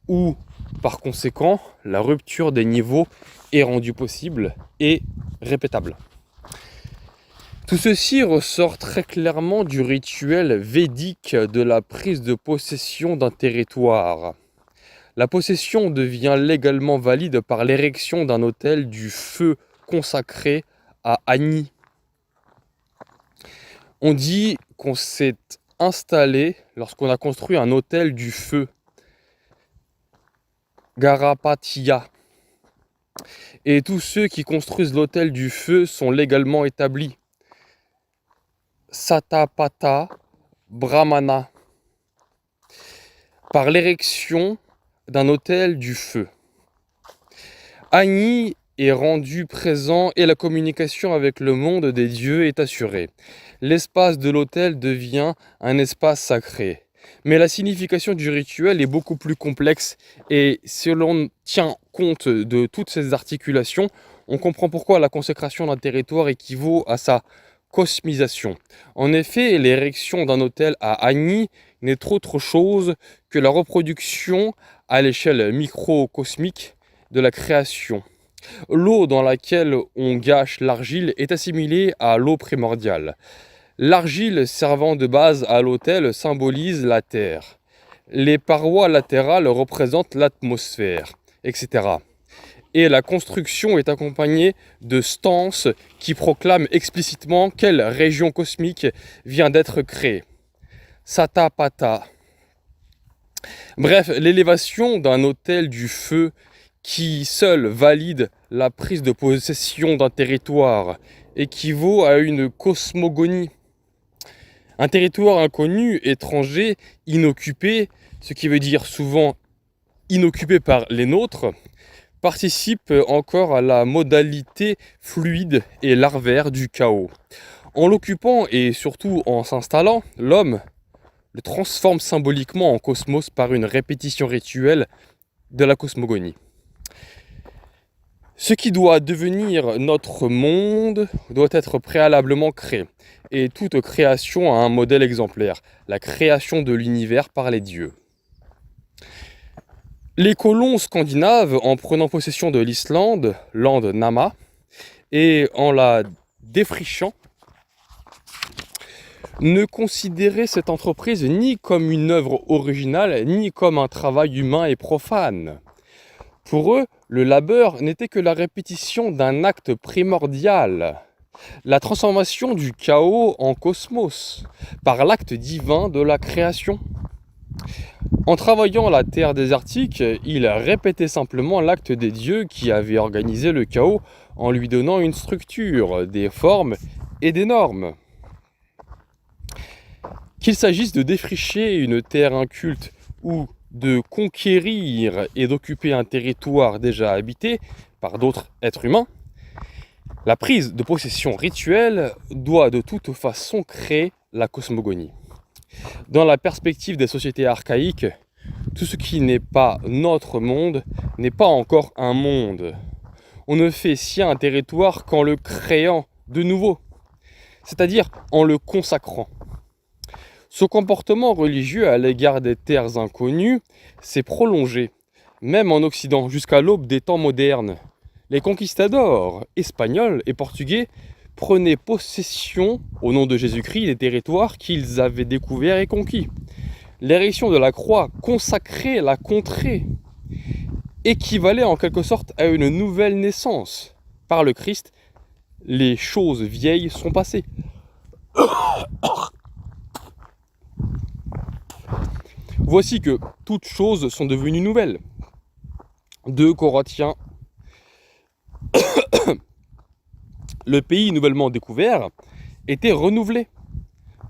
Speaker 1: où, par conséquent, la rupture des niveaux est rendue possible et répétable. Tout ceci ressort très clairement du rituel védique de la prise de possession d'un territoire. La possession devient légalement valide par l'érection d'un autel du feu consacré à Agni. On dit qu'on s'est installé lorsqu'on a construit un autel du feu, Garapatiya. Et tous ceux qui construisent l'autel du feu sont légalement établis. Satapata Brahmana. Par l'érection d'un autel du feu. Agni est rendu présent et la communication avec le monde des dieux est assurée. L'espace de l'autel devient un espace sacré. Mais la signification du rituel est beaucoup plus complexe et si l'on tient compte de toutes ces articulations, on comprend pourquoi la consécration d'un territoire équivaut à sa cosmisation. En effet, l'érection d'un autel à Agni n'est autre chose que la reproduction à l'échelle microcosmique de la création. L'eau dans laquelle on gâche l'argile est assimilée à l'eau primordiale. L'argile servant de base à l'autel symbolise la terre. Les parois latérales représentent l'atmosphère, etc. Et la construction est accompagnée de stances qui proclament explicitement quelle région cosmique vient d'être créée. Satapata. Bref, l'élévation d'un autel du feu qui seul valide la prise de possession d'un territoire équivaut à une cosmogonie. Un territoire inconnu, étranger, inoccupé, ce qui veut dire souvent inoccupé par les nôtres, participe encore à la modalité fluide et larvaire du chaos. En l'occupant et surtout en s'installant, l'homme le transforme symboliquement en cosmos par une répétition rituelle de la cosmogonie. Ce qui doit devenir notre monde doit être préalablement créé. Et toute création a un modèle exemplaire, la création de l'univers par les dieux. Les colons scandinaves, en prenant possession de l'Islande, Land Nama, et en la défrichant, ne considéraient cette entreprise ni comme une œuvre originale, ni comme un travail humain et profane. Pour eux, le labeur n'était que la répétition d'un acte primordial, la transformation du chaos en cosmos, par l'acte divin de la création. En travaillant la terre désertique, ils répétaient simplement l'acte des dieux qui avaient organisé le chaos en lui donnant une structure, des formes et des normes. Qu'il s'agisse de défricher une terre inculte ou de conquérir et d'occuper un territoire déjà habité par d'autres êtres humains, la prise de possession rituelle doit de toute façon créer la cosmogonie. Dans la perspective des sociétés archaïques, tout ce qui n'est pas notre monde n'est pas encore un monde. on ne fait sien un territoire qu'en le créant de nouveau, c'est-à-dire en le consacrant. Ce comportement religieux à l'égard des terres inconnues s'est prolongé, même en Occident, jusqu'à l'aube des temps modernes. Les conquistadors espagnols et portugais prenaient possession, au nom de Jésus-Christ, des territoires qu'ils avaient découverts et conquis. L'érection de la croix consacrait la contrée, équivalait en quelque sorte à une nouvelle naissance. Par le Christ, les choses vieilles sont passées. Voici que toutes choses sont devenues nouvelles. 2 Corinthiens. Le pays nouvellement découvert était renouvelé,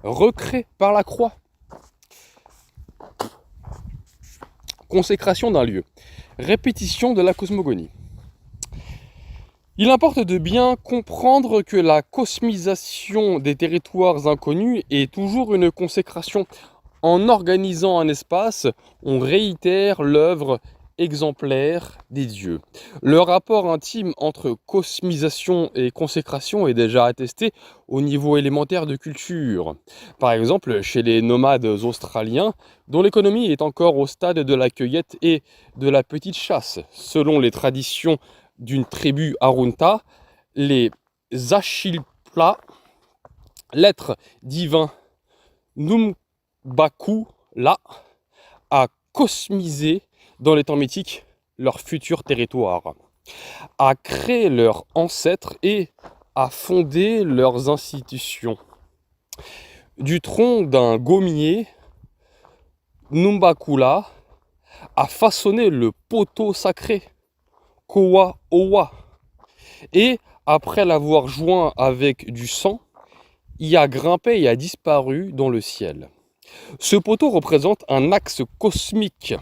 Speaker 1: recréé par la croix. Consécration d'un lieu. Répétition de la cosmogonie. Il importe de bien comprendre que la cosmisation des territoires inconnus est toujours une consécration. En organisant un espace, on réitère l'œuvre exemplaire des dieux. Le rapport intime entre cosmisation et consécration est déjà attesté au niveau élémentaire de culture. Par exemple, chez les nomades australiens, dont l'économie est encore au stade de la cueillette et de la petite chasse. Selon les traditions d'une tribu Arunta, les Achilpla, l'être divin Numbakula, a cosmisé dans les temps mythiques leur futur territoire, a créé leurs ancêtres et a fondé leurs institutions. Du tronc d'un gommier, Numbakula a façonné le poteau sacré, Koa Owa, et après l'avoir joint avec du sang, y a grimpé et a disparu dans le ciel. Ce poteau représente un axe cosmique,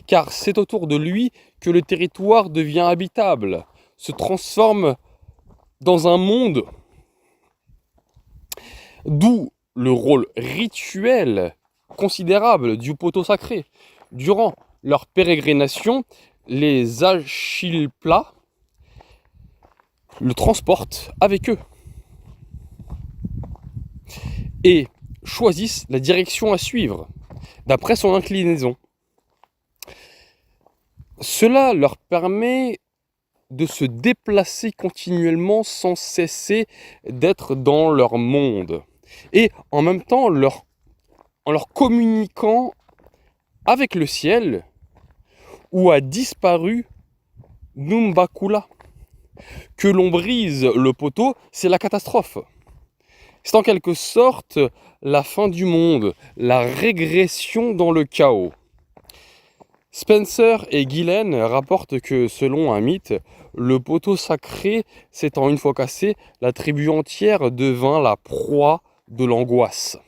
Speaker 1: car c'est autour de lui que le territoire devient habitable, se transforme dans un monde, d'où le rôle rituel considérable du poteau sacré. Durant leur pérégrination, les Achilpla le transportent avec eux et choisissent la direction à suivre d'après son inclinaison. Cela leur permet de se déplacer continuellement sans cesser d'être dans leur monde et en même temps en leur communiquant avec le ciel où a disparu Numbakula. Que l'on brise le poteau, c'est la catastrophe. C'est en quelque sorte la fin du monde, la régression dans le chaos. Spencer et Gillen rapportent que, selon un mythe, le poteau sacré s'étant une fois cassé, la tribu entière devint la proie de l'angoisse.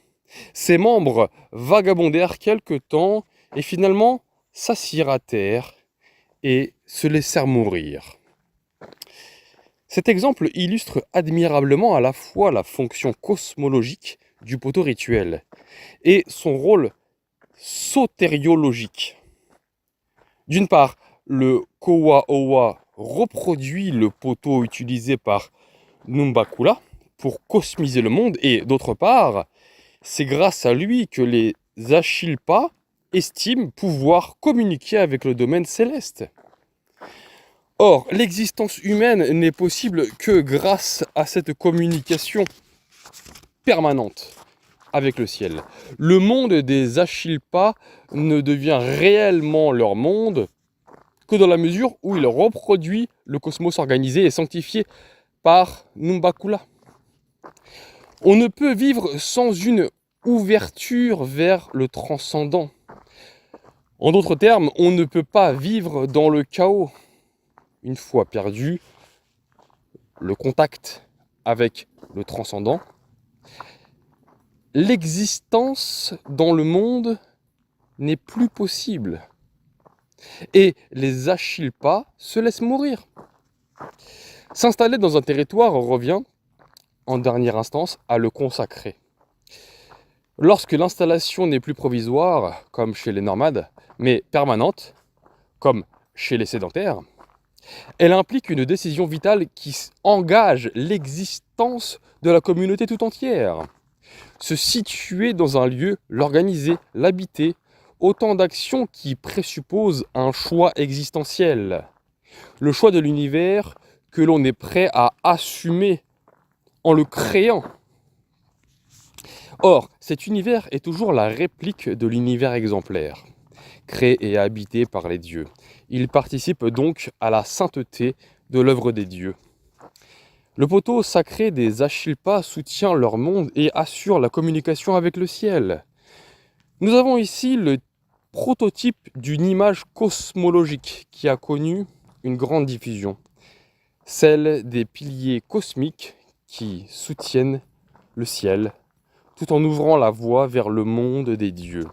Speaker 1: Ses membres vagabondèrent quelque temps et finalement s'assirent à terre et se laissèrent mourir. Cet exemple illustre admirablement à la fois la fonction cosmologique du poteau rituel et son rôle sotériologique. D'une part, le Koa Owa reproduit le poteau utilisé par Numbakula pour cosmiser le monde et d'autre part, c'est grâce à lui que les Achilpa estiment pouvoir communiquer avec le domaine céleste. Or, l'existence humaine n'est possible que grâce à cette communication permanente avec le ciel. Le monde des Achilpa ne devient réellement leur monde que dans la mesure où il reproduit le cosmos organisé et sanctifié par Numbakula. On ne peut vivre sans une ouverture vers le transcendant. En d'autres termes, on ne peut pas vivre dans le chaos. Une fois perdu le contact avec le transcendant, l'existence dans le monde n'est plus possible. Et les Achilpa se laissent mourir. S'installer dans un territoire revient, en dernière instance, à le consacrer. Lorsque l'installation n'est plus provisoire, comme chez les nomades, mais permanente, comme chez les sédentaires, Elle implique une décision vitale qui engage l'existence de la communauté tout entière. Se situer dans un lieu, l'organiser, l'habiter, autant d'actions qui présupposent un choix existentiel. Le choix de l'univers que l'on est prêt à assumer en le créant. Or, cet univers est toujours la réplique de l'univers exemplaire, créé et habité par les dieux. Il participe donc à la sainteté de l'œuvre des dieux. Le poteau sacré des Achilpas soutient leur monde et assure la communication avec le ciel. Nous avons ici le prototype d'une image cosmologique qui a connu une grande diffusion, celle des piliers cosmiques qui soutiennent le ciel, tout en ouvrant la voie vers le monde des dieux.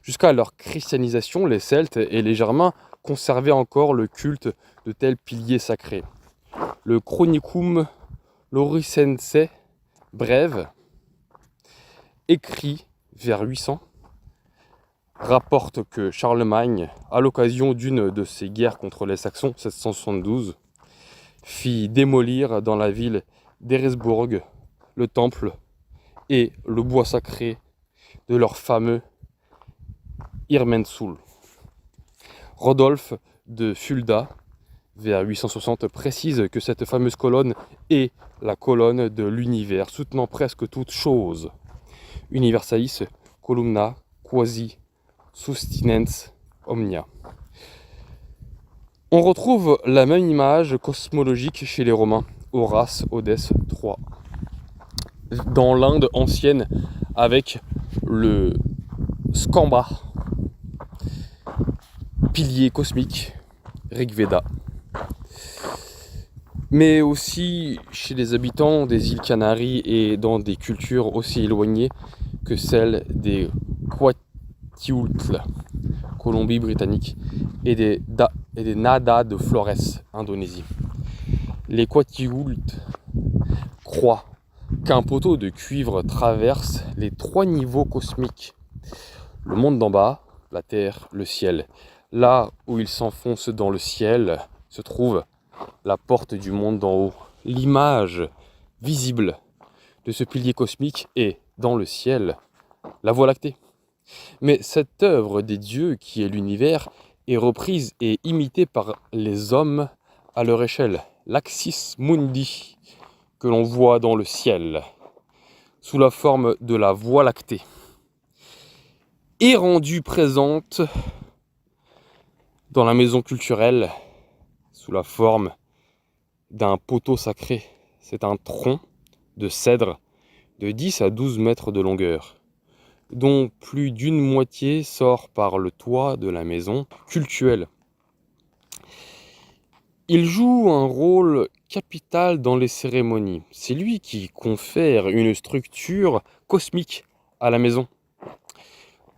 Speaker 1: Jusqu'à leur christianisation, les Celtes et les Germains conservaient encore le culte de tels piliers sacrés. Le Chronicum Lauricense brève, écrit vers 800, rapporte que Charlemagne, à l'occasion d'une de ses guerres contre les Saxons, 772, fit démolir dans la ville d'Eresbourg le temple et le bois sacré de leur fameux Irmensul. Rodolphe de Fulda, vers 860, précise que cette fameuse colonne est la colonne de l'univers, soutenant presque toute chose. Universalis columna quasi sustinens omnia. On retrouve la même image cosmologique chez les Romains, Horace, Odès 3. Dans l'Inde ancienne, avec le Skamba, pilier cosmique, Rigveda. Mais aussi chez les habitants des îles Canaries et dans des cultures aussi éloignées que celles des Kwatiultl, Colombie-Britannique, et des Nada de Flores, Indonésie. Les Kwatiultl croient qu'un poteau de cuivre traverse les 3 niveaux cosmiques, le monde d'en bas, la terre, le ciel. Là où il s'enfonce dans le ciel se trouve la porte du monde d'en haut. L'image visible de ce pilier cosmique est, dans le ciel, la Voie lactée. Mais cette œuvre des dieux qui est l'univers est reprise et imitée par les hommes à leur échelle. L'Axis Mundi, que l'on voit dans le ciel, sous la forme de la Voie lactée, est rendue présente dans la maison culturelle sous la forme d'un poteau sacré. C'est un tronc de cèdre de 10 à 12 mètres de longueur, dont plus d'une moitié sort par le toit de la maison cultuelle. Il joue un rôle capital dans les cérémonies. C'est lui qui confère une structure cosmique à la maison.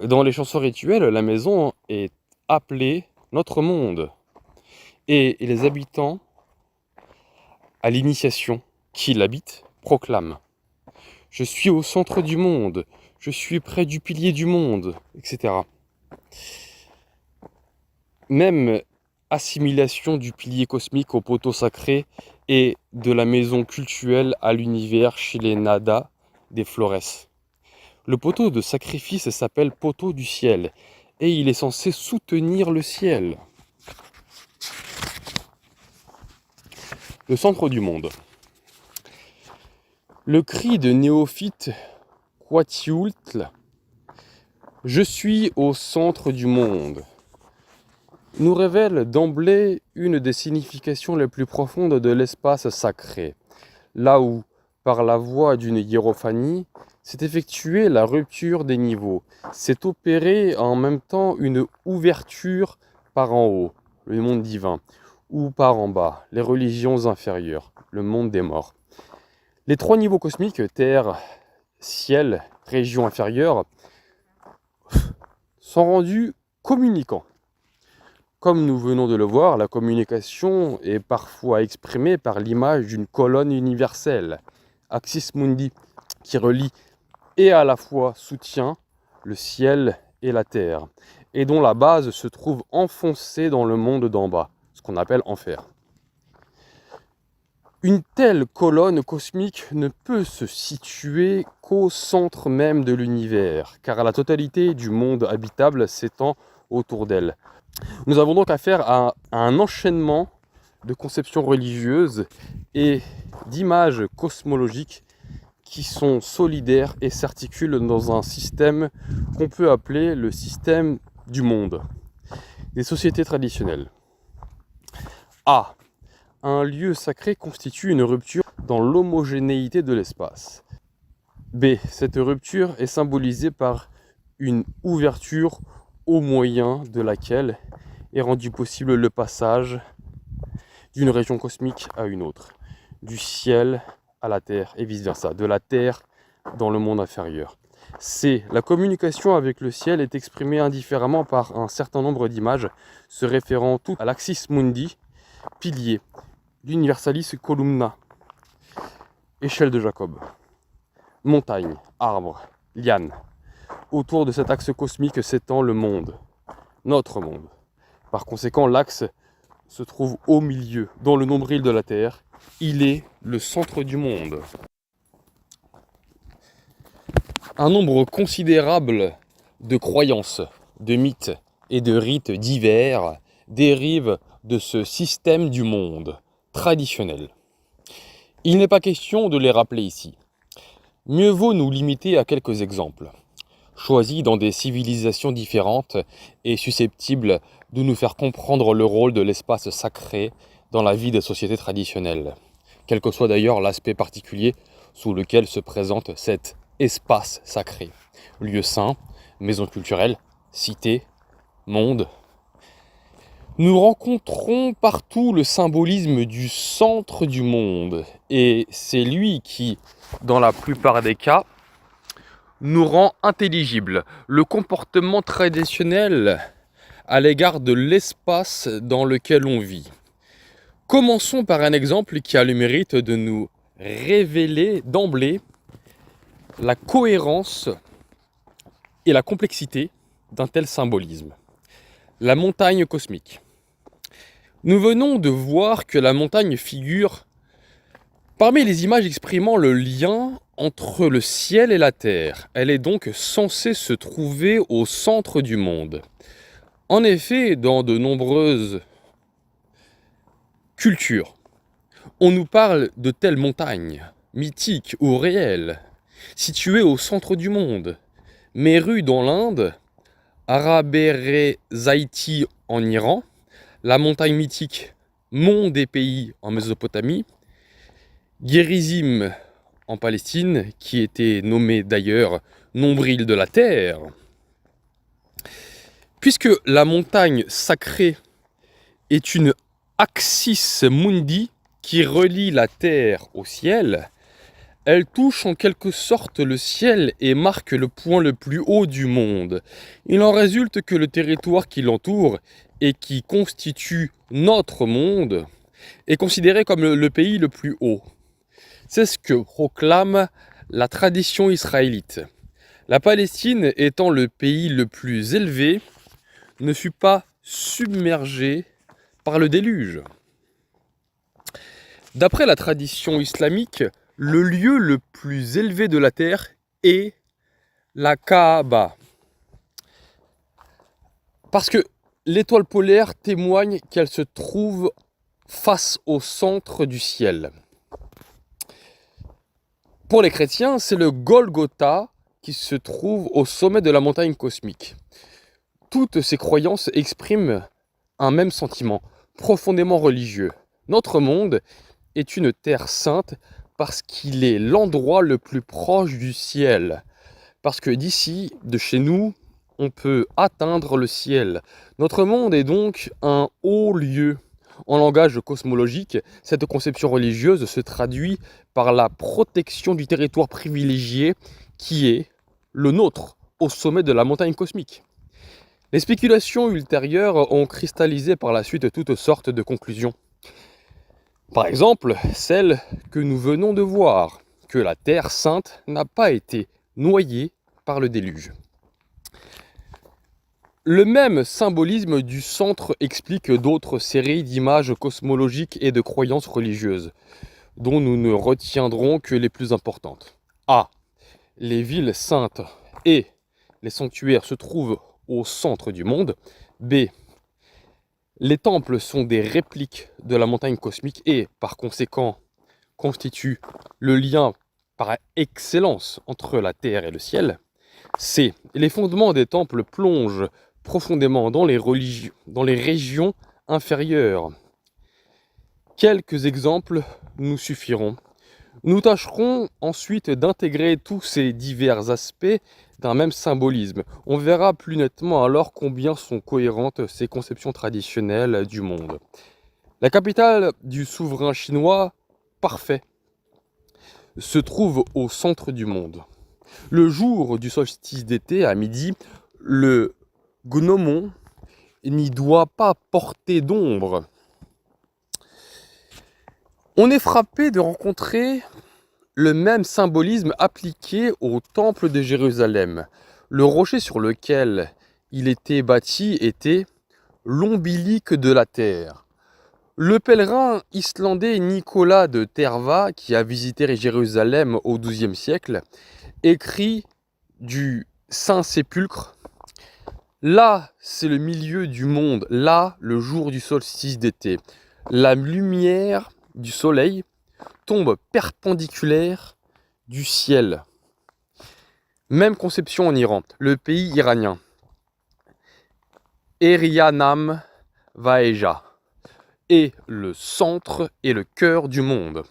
Speaker 1: Dans les chansons rituelles, la maison est appelée notre monde. Et les habitants, à l'initiation qui l'habitent, proclament « Je suis au centre du monde, je suis près du pilier du monde », etc. Même assimilation du pilier cosmique au poteau sacré et de la maison cultuelle à l'univers chez les Nada des Flores. Le poteau de sacrifice s'appelle poteau du ciel et il est censé soutenir le ciel. Le centre du monde. Le cri de néophyte Kwatiultl, « Je suis au centre du monde », nous révèle d'emblée une des significations les plus profondes de l'espace sacré, là où, par la voie d'une hiérophanie, s'est effectuée la rupture des niveaux, s'est opérée en même temps une ouverture par en haut, le monde divin, ou par en bas, les religions inférieures, le monde des morts. Les 3 niveaux cosmiques, terre, ciel, région inférieure, sont rendus communicants. Comme nous venons de le voir, la communication est parfois exprimée par l'image d'une colonne universelle, Axis Mundi, qui relie et à la fois soutient le ciel et la terre, et dont la base se trouve enfoncée dans le monde d'en bas, ce qu'on appelle enfer. Une telle colonne cosmique ne peut se situer qu'au centre même de l'univers, car la totalité du monde habitable s'étend autour d'elle. Nous avons donc affaire à un enchaînement de conceptions religieuses et d'images cosmologiques qui sont solidaires et s'articulent dans un système qu'on peut appeler le système du monde, des sociétés traditionnelles. A. Un lieu sacré constitue une rupture dans l'homogénéité de l'espace. B. Cette rupture est symbolisée par une ouverture au moyen de laquelle est rendu possible le passage d'une région cosmique à une autre, du ciel à la terre et vice-versa, de la terre dans le monde inférieur. C. La communication avec le ciel est exprimée indifféremment par un certain nombre d'images se référant toutes à l'axis mundi, pilier, l'universalis columna, échelle de Jacob, montagne, arbre, liane. Autour de cet axe cosmique s'étend le monde, notre monde. Par conséquent, l'axe se trouve au milieu, dans le nombril de la Terre. Il est le centre du monde. Un nombre considérable de croyances, de mythes et de rites divers dérivent de ce système du monde traditionnel. Il n'est pas question de les rappeler ici. Mieux vaut nous limiter à quelques exemples, choisis dans des civilisations différentes et susceptibles de nous faire comprendre le rôle de l'espace sacré dans la vie des sociétés traditionnelles, quel que soit d'ailleurs l'aspect particulier sous lequel se présente cet espace sacré. Lieu saint, maison culturelle, cité, monde. Nous rencontrons partout le symbolisme du centre du monde, et c'est lui qui, dans la plupart des cas, nous rend intelligible le comportement traditionnel à l'égard de l'espace dans lequel on vit. Commençons par un exemple qui a le mérite de nous révéler d'emblée la cohérence et la complexité d'un tel symbolisme. La montagne cosmique. Nous venons de voir que la montagne figure parmi les images exprimant le lien entre le ciel et la terre. Elle est donc censée se trouver au centre du monde. En effet, dans de nombreuses cultures, on nous parle de telles montagnes, mythiques ou réelles, situées au centre du monde. Meru dans l'Inde, Araberezaïti en Iran, la montagne mythique Mont des Pays en Mésopotamie, Gerizim en Palestine, qui était nommé d'ailleurs nombril de la terre. Puisque la montagne sacrée est une axis mundi qui relie la terre au ciel, elle touche en quelque sorte le ciel et marque le point le plus haut du monde. Il en résulte que le territoire qui l'entoure et qui constitue notre monde est considéré comme le pays le plus haut. C'est ce que proclame la tradition israélite. La Palestine étant le pays le plus élevé, ne fut pas submergée par le déluge. D'après la tradition islamique, le lieu le plus élevé de la terre est la Kaaba. Parce que l'étoile polaire témoigne qu'elle se trouve face au centre du ciel. Pour les chrétiens, c'est le Golgotha qui se trouve au sommet de la montagne cosmique. Toutes ces croyances expriment un même sentiment, profondément religieux. Notre monde est une terre sainte parce qu'il est l'endroit le plus proche du ciel. Parce que d'ici, de chez nous, on peut atteindre le ciel. Notre monde est donc un haut lieu. En langage cosmologique, cette conception religieuse se traduit par la protection du territoire privilégié qui est le nôtre, au sommet de la montagne cosmique. Les spéculations ultérieures ont cristallisé par la suite toutes sortes de conclusions. Par exemple, celle que nous venons de voir, que la Terre sainte n'a pas été noyée par le déluge. Le même symbolisme du centre explique d'autres séries d'images cosmologiques et de croyances religieuses, dont nous ne retiendrons que les plus importantes. A. Les villes saintes et les sanctuaires se trouvent au centre du monde. B. Les temples sont des répliques de la montagne cosmique et, par conséquent, constituent le lien par excellence entre la terre et le ciel. C. Les fondements des temples plongent profondément dans les régions inférieures. Quelques exemples nous suffiront. Nous tâcherons ensuite d'intégrer tous ces divers aspects d'un même symbolisme. On verra plus nettement alors combien sont cohérentes ces conceptions traditionnelles du monde. La capitale du souverain chinois parfait se trouve au centre du monde. Le jour du solstice d'été à midi, le gnomon n'y doit pas porter d'ombre. On est frappé de rencontrer le même symbolisme appliqué au temple de Jérusalem. Le rocher sur lequel il était bâti était l'ombilique de la terre. Le pèlerin islandais Nicolas de Terva, qui a visité Jérusalem au XIIe siècle, écrit du Saint-Sépulcre: là, c'est le milieu du monde, là, le jour du solstice d'été. La lumière du soleil tombe perpendiculaire du ciel. Même conception en Iran, le pays iranien. Erianam Vaeja est le centre et le cœur du monde.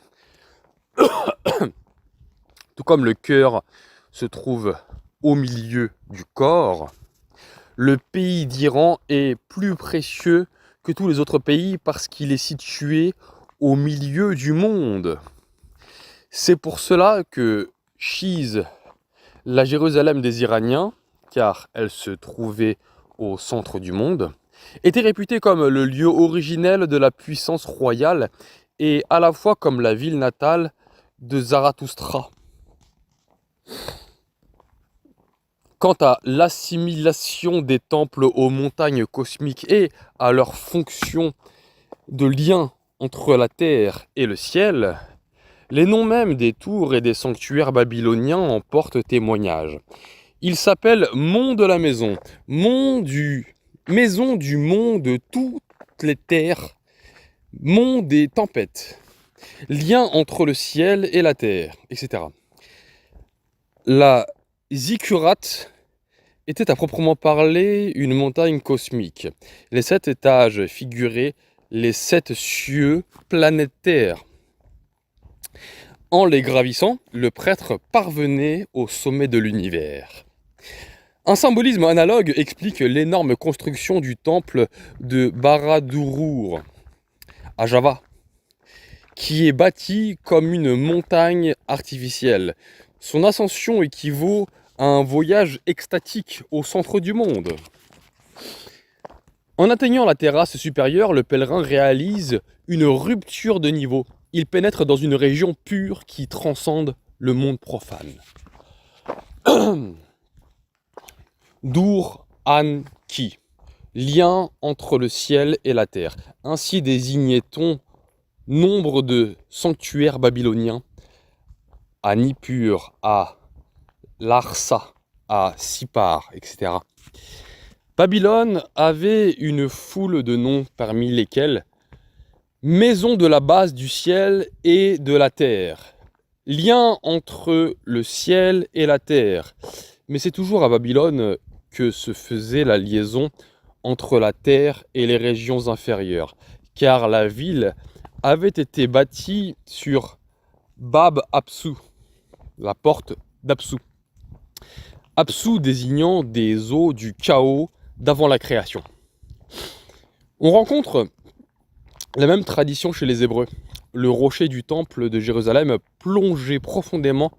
Speaker 1: Tout comme le cœur se trouve au milieu du corps, le pays d'Iran est plus précieux que tous les autres pays parce qu'il est situé au milieu du monde. C'est pour cela que Chiz, la Jérusalem des Iraniens, car elle se trouvait au centre du monde, était réputée comme le lieu originel de la puissance royale et à la fois comme la ville natale de Zarathustra. Quant à l'assimilation des temples aux montagnes cosmiques et à leur fonction de lien entre la terre et le ciel, les noms mêmes des tours et des sanctuaires babyloniens en portent témoignage. Ils s'appellent Mont de la Maison, Maison du Mont de toutes les terres, Mont des tempêtes, lien entre le ciel et la terre, etc. La Zikkurat était à proprement parler une montagne cosmique. Les 7 étages figuraient les 7 cieux planétaires. En les gravissant, le prêtre parvenait au sommet de l'univers. Un symbolisme analogue explique l'énorme construction du temple de Barad-dûr à Java, qui est bâti comme une montagne artificielle. Son ascension équivaut à un voyage extatique au centre du monde. En atteignant la terrasse supérieure, le pèlerin réalise une rupture de niveau. Il pénètre dans une région pure qui transcende le monde profane. Dur An-Ki, lien entre le ciel et la terre. Ainsi désignait-on nombre de sanctuaires babyloniens à Nippur, à Larsa, à Sippar, etc. Babylone avait une foule de noms parmi lesquels maison de la base du ciel et de la terre, lien entre le ciel et la terre. Mais c'est toujours à Babylone que se faisait la liaison entre la terre et les régions inférieures, car la ville avait été bâtie sur Bab Apsu, la porte d'Apsu. Apsu désignant des eaux du chaos d'avant la création. On rencontre la même tradition chez les Hébreux. Le rocher du temple de Jérusalem plongeait profondément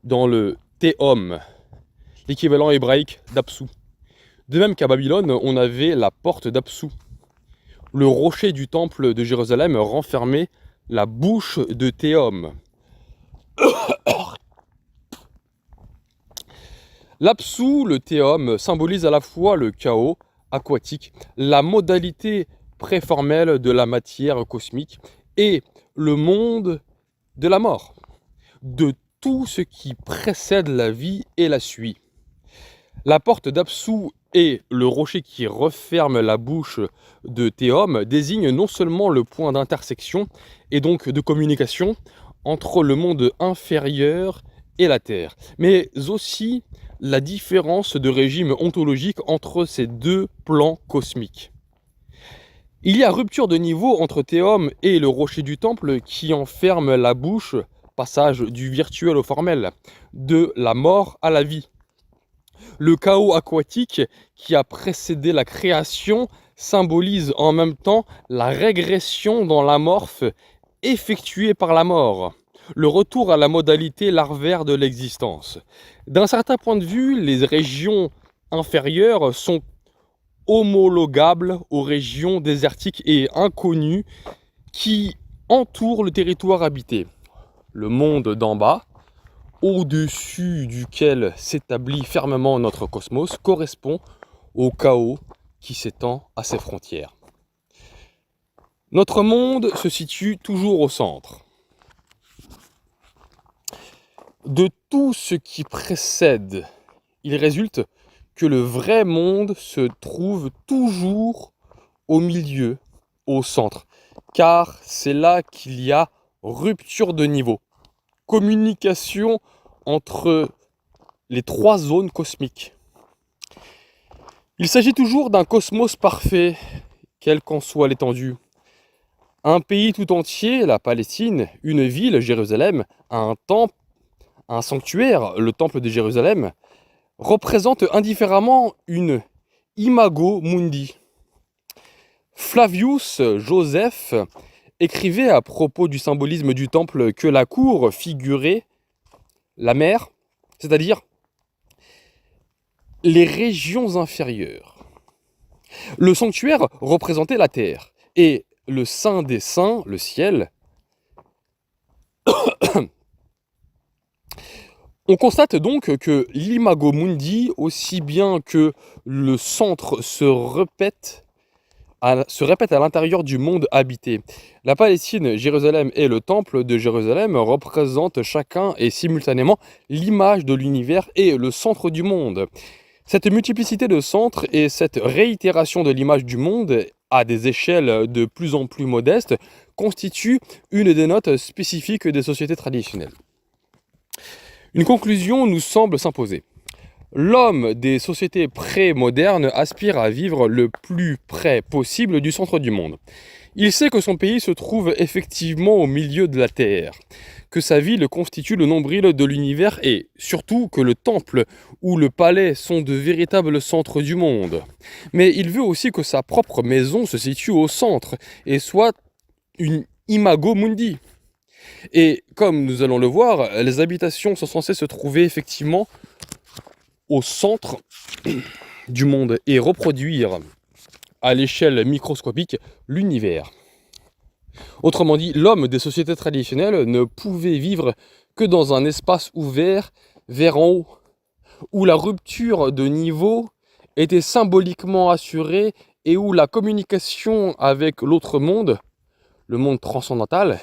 Speaker 1: dans le Théom, l'équivalent hébraïque d'Apsu. De même qu'à Babylone, on avait la porte d'Apsu. Le rocher du temple de Jérusalem renfermait la bouche de Théom. L'Apsu, le théum, symbolise à la fois le chaos aquatique, la modalité préformelle de la matière cosmique et le monde de la mort, de tout ce qui précède la vie et la suit. La porte d'Apsu et le rocher qui referme la bouche de Théum désignent non seulement le point d'intersection et donc de communication entre le monde inférieur et la Terre, mais aussi la différence de régime ontologique entre ces deux plans cosmiques. Il y a rupture de niveau entre Théum et le rocher du temple qui enferme la bouche, passage du virtuel au formel, de la mort à la vie. Le chaos aquatique qui a précédé la création symbolise en même temps la régression dans l'amorphe effectuée par la mort, le retour à la modalité larvaire de l'existence. D'un certain point de vue, les régions inférieures sont homologables aux régions désertiques et inconnues qui entourent le territoire habité. Le monde d'en bas, au-dessus duquel s'établit fermement notre cosmos, correspond au chaos qui s'étend à ses frontières. Notre monde se situe toujours au centre. De tout ce qui précède, il résulte que le vrai monde se trouve toujours au milieu, au centre, car c'est là qu'il y a rupture de niveau, communication entre les trois zones cosmiques. Il s'agit toujours d'un cosmos parfait, quelle qu'en soit l'étendue. Un pays tout entier, la Palestine, une ville, Jérusalem, un temple, un sanctuaire, le temple de Jérusalem, représente indifféremment une imago mundi. Flavius Joseph écrivait à propos du symbolisme du temple que la cour figurait la mer, c'est-à-dire les régions inférieures. Le sanctuaire représentait la terre et le saint des saints, le ciel. On constate donc que l'imago mundi, aussi bien que le centre se répète à l'intérieur du monde habité. La Palestine, Jérusalem et le temple de Jérusalem représentent chacun et simultanément l'image de l'univers et le centre du monde. Cette multiplicité de centres et cette réitération de l'image du monde à des échelles de plus en plus modestes constituent une des notes spécifiques des sociétés traditionnelles. Une conclusion nous semble s'imposer. L'homme des sociétés pré-modernes aspire à vivre le plus près possible du centre du monde. Il sait que son pays se trouve effectivement au milieu de la Terre, que sa ville constitue le nombril de l'univers et, surtout, que le temple ou le palais sont de véritables centres du monde. Mais il veut aussi que sa propre maison se situe au centre et soit une imago mundi. Et comme nous allons le voir, les habitations sont censées se trouver effectivement au centre du monde et reproduire à l'échelle microscopique l'univers. Autrement dit, l'homme des sociétés traditionnelles ne pouvait vivre que dans un espace ouvert vers en haut, où la rupture de niveau était symboliquement assurée et où la communication avec l'autre monde, le monde transcendantal,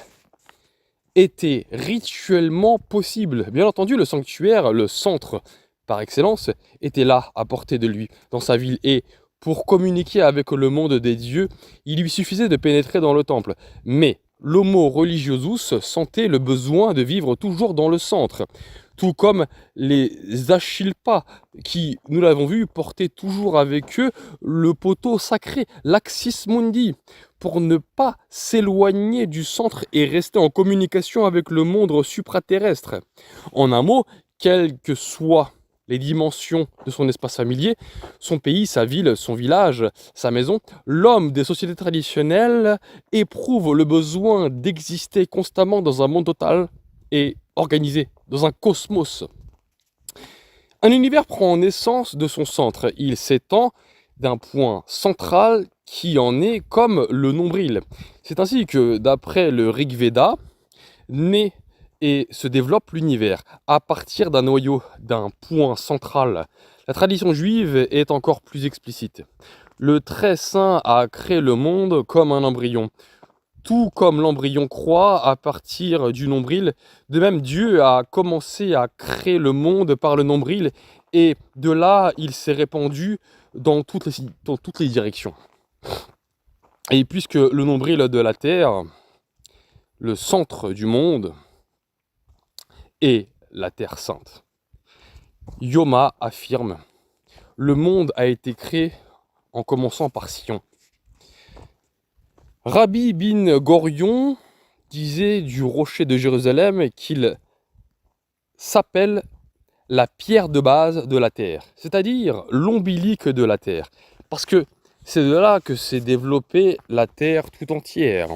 Speaker 1: était rituellement possible. Bien entendu, le sanctuaire, le centre par excellence, était là, à portée de lui, dans sa ville. Et pour communiquer avec le monde des dieux, il lui suffisait de pénétrer dans le temple. Mais l'homo religiosus sentait le besoin de vivre toujours dans le centre. Tout comme les Achilpas, qui, nous l'avons vu, portaient toujours avec eux le poteau sacré, l'Axis Mundi, pour ne pas s'éloigner du centre et rester en communication avec le monde supraterrestre. En un mot, quelles que soient les dimensions de son espace familier, son pays, sa ville, son village, sa maison, l'homme des sociétés traditionnelles éprouve le besoin d'exister constamment dans un monde total et organisé, dans un cosmos. Un univers prend naissance de son centre. Il s'étend d'un point central qui en est comme le nombril. C'est ainsi que, d'après le Rig Veda, naît et se développe l'univers à partir d'un noyau, d'un point central. La tradition juive est encore plus explicite. Le Très Saint a créé le monde comme un embryon. Tout comme l'embryon croît à partir du nombril, de même Dieu a commencé à créer le monde par le nombril et de là il s'est répandu dans toutes les directions. Et puisque le nombril de la Terre, le centre du monde, est la Terre sainte, Yoma affirme: le monde a été créé en commençant par Sion. Rabbi bin Gorion disait du rocher de Jérusalem qu'il s'appelle la pierre de base de la terre, c'est-à-dire l'ombilique de la terre, parce que c'est de là que s'est développée la terre tout entière.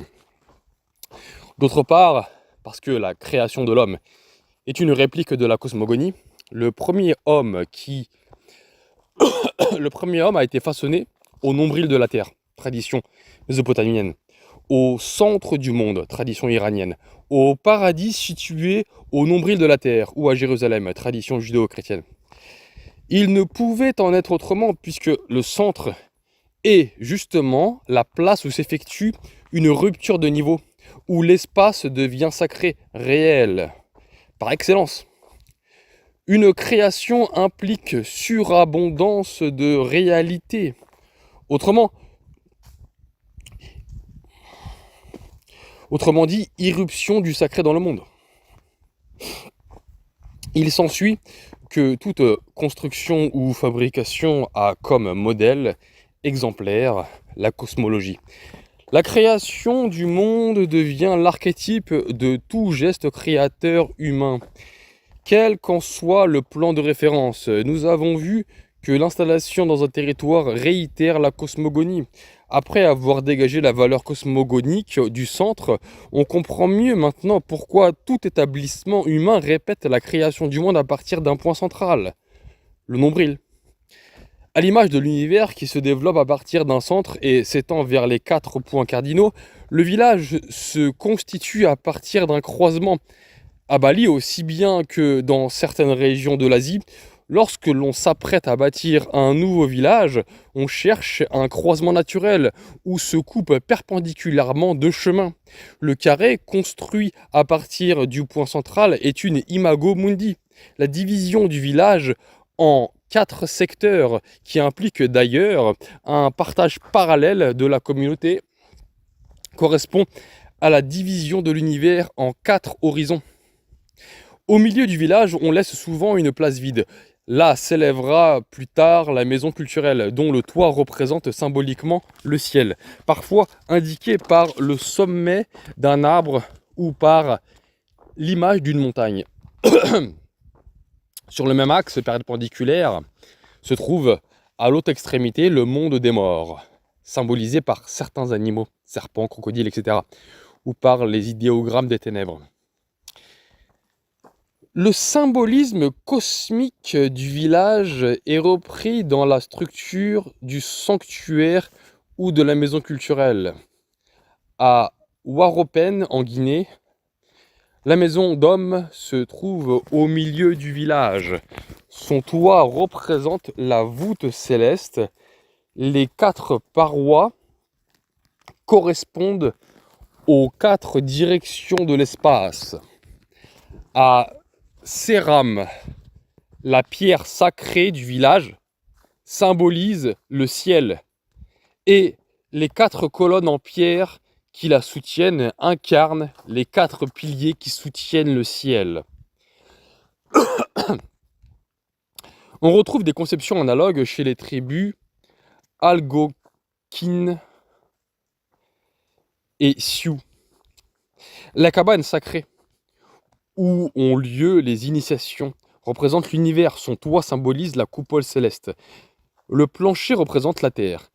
Speaker 1: D'autre part, parce que la création de l'homme est une réplique de la cosmogonie, le premier homme a été façonné au nombril de la terre, tradition mésopotamienne, au centre du monde, tradition iranienne, au paradis situé au nombril de la terre, ou à Jérusalem, tradition judéo-chrétienne. Il ne pouvait en être autrement, puisque le centre est justement la place où s'effectue une rupture de niveau, où l'espace devient sacré, réel, par excellence. Une création implique surabondance de réalité. Autrement dit, irruption du sacré dans le monde. Il s'ensuit que toute construction ou fabrication a comme modèle exemplaire la cosmologie. La création du monde devient l'archétype de tout geste créateur humain. Quel qu'en soit le plan de référence, nous avons vu que l'installation dans un territoire réitère la cosmogonie. Après avoir dégagé la valeur cosmogonique du centre, on comprend mieux maintenant pourquoi tout établissement humain répète la création du monde à partir d'un point central, le nombril. À l'image de l'univers qui se développe à partir d'un centre et s'étend vers les 4 points cardinaux, le village se constitue à partir d'un croisement. À Bali, aussi bien que dans certaines régions de l'Asie, lorsque l'on s'apprête à bâtir un nouveau village, on cherche un croisement naturel où se coupent perpendiculairement deux chemins. Le carré, construit à partir du point central, est une imago mundi, la division du village en 4 secteurs qui implique d'ailleurs un partage parallèle de la communauté, correspond à la division de l'univers en 4 horizons. Au milieu du village, on laisse souvent une place vide. Là s'élèvera plus tard la maison culturelle, dont le toit représente symboliquement le ciel, parfois indiqué par le sommet d'un arbre ou par l'image d'une montagne. Sur le même axe perpendiculaire se trouve à l'autre extrémité le monde des morts, symbolisé par certains animaux, serpents, crocodiles, etc., ou par les idéogrammes des ténèbres. Le symbolisme cosmique du village est repris dans la structure du sanctuaire ou de la maison culturelle. À Waropen, en Guinée, la maison d'homme se trouve au milieu du village. Son toit représente la voûte céleste. Les 4 parois correspondent aux 4 directions de l'espace. À Seram, la pierre sacrée du village, symbolise le ciel et les 4 colonnes en pierre qui la soutiennent incarnent les 4 piliers qui soutiennent le ciel. On retrouve des conceptions analogues chez les tribus Algonquin et Sioux. La cabane sacrée, où ont lieu les initiations, représente l'univers. Son toit symbolise la coupole céleste. Le plancher représente la terre.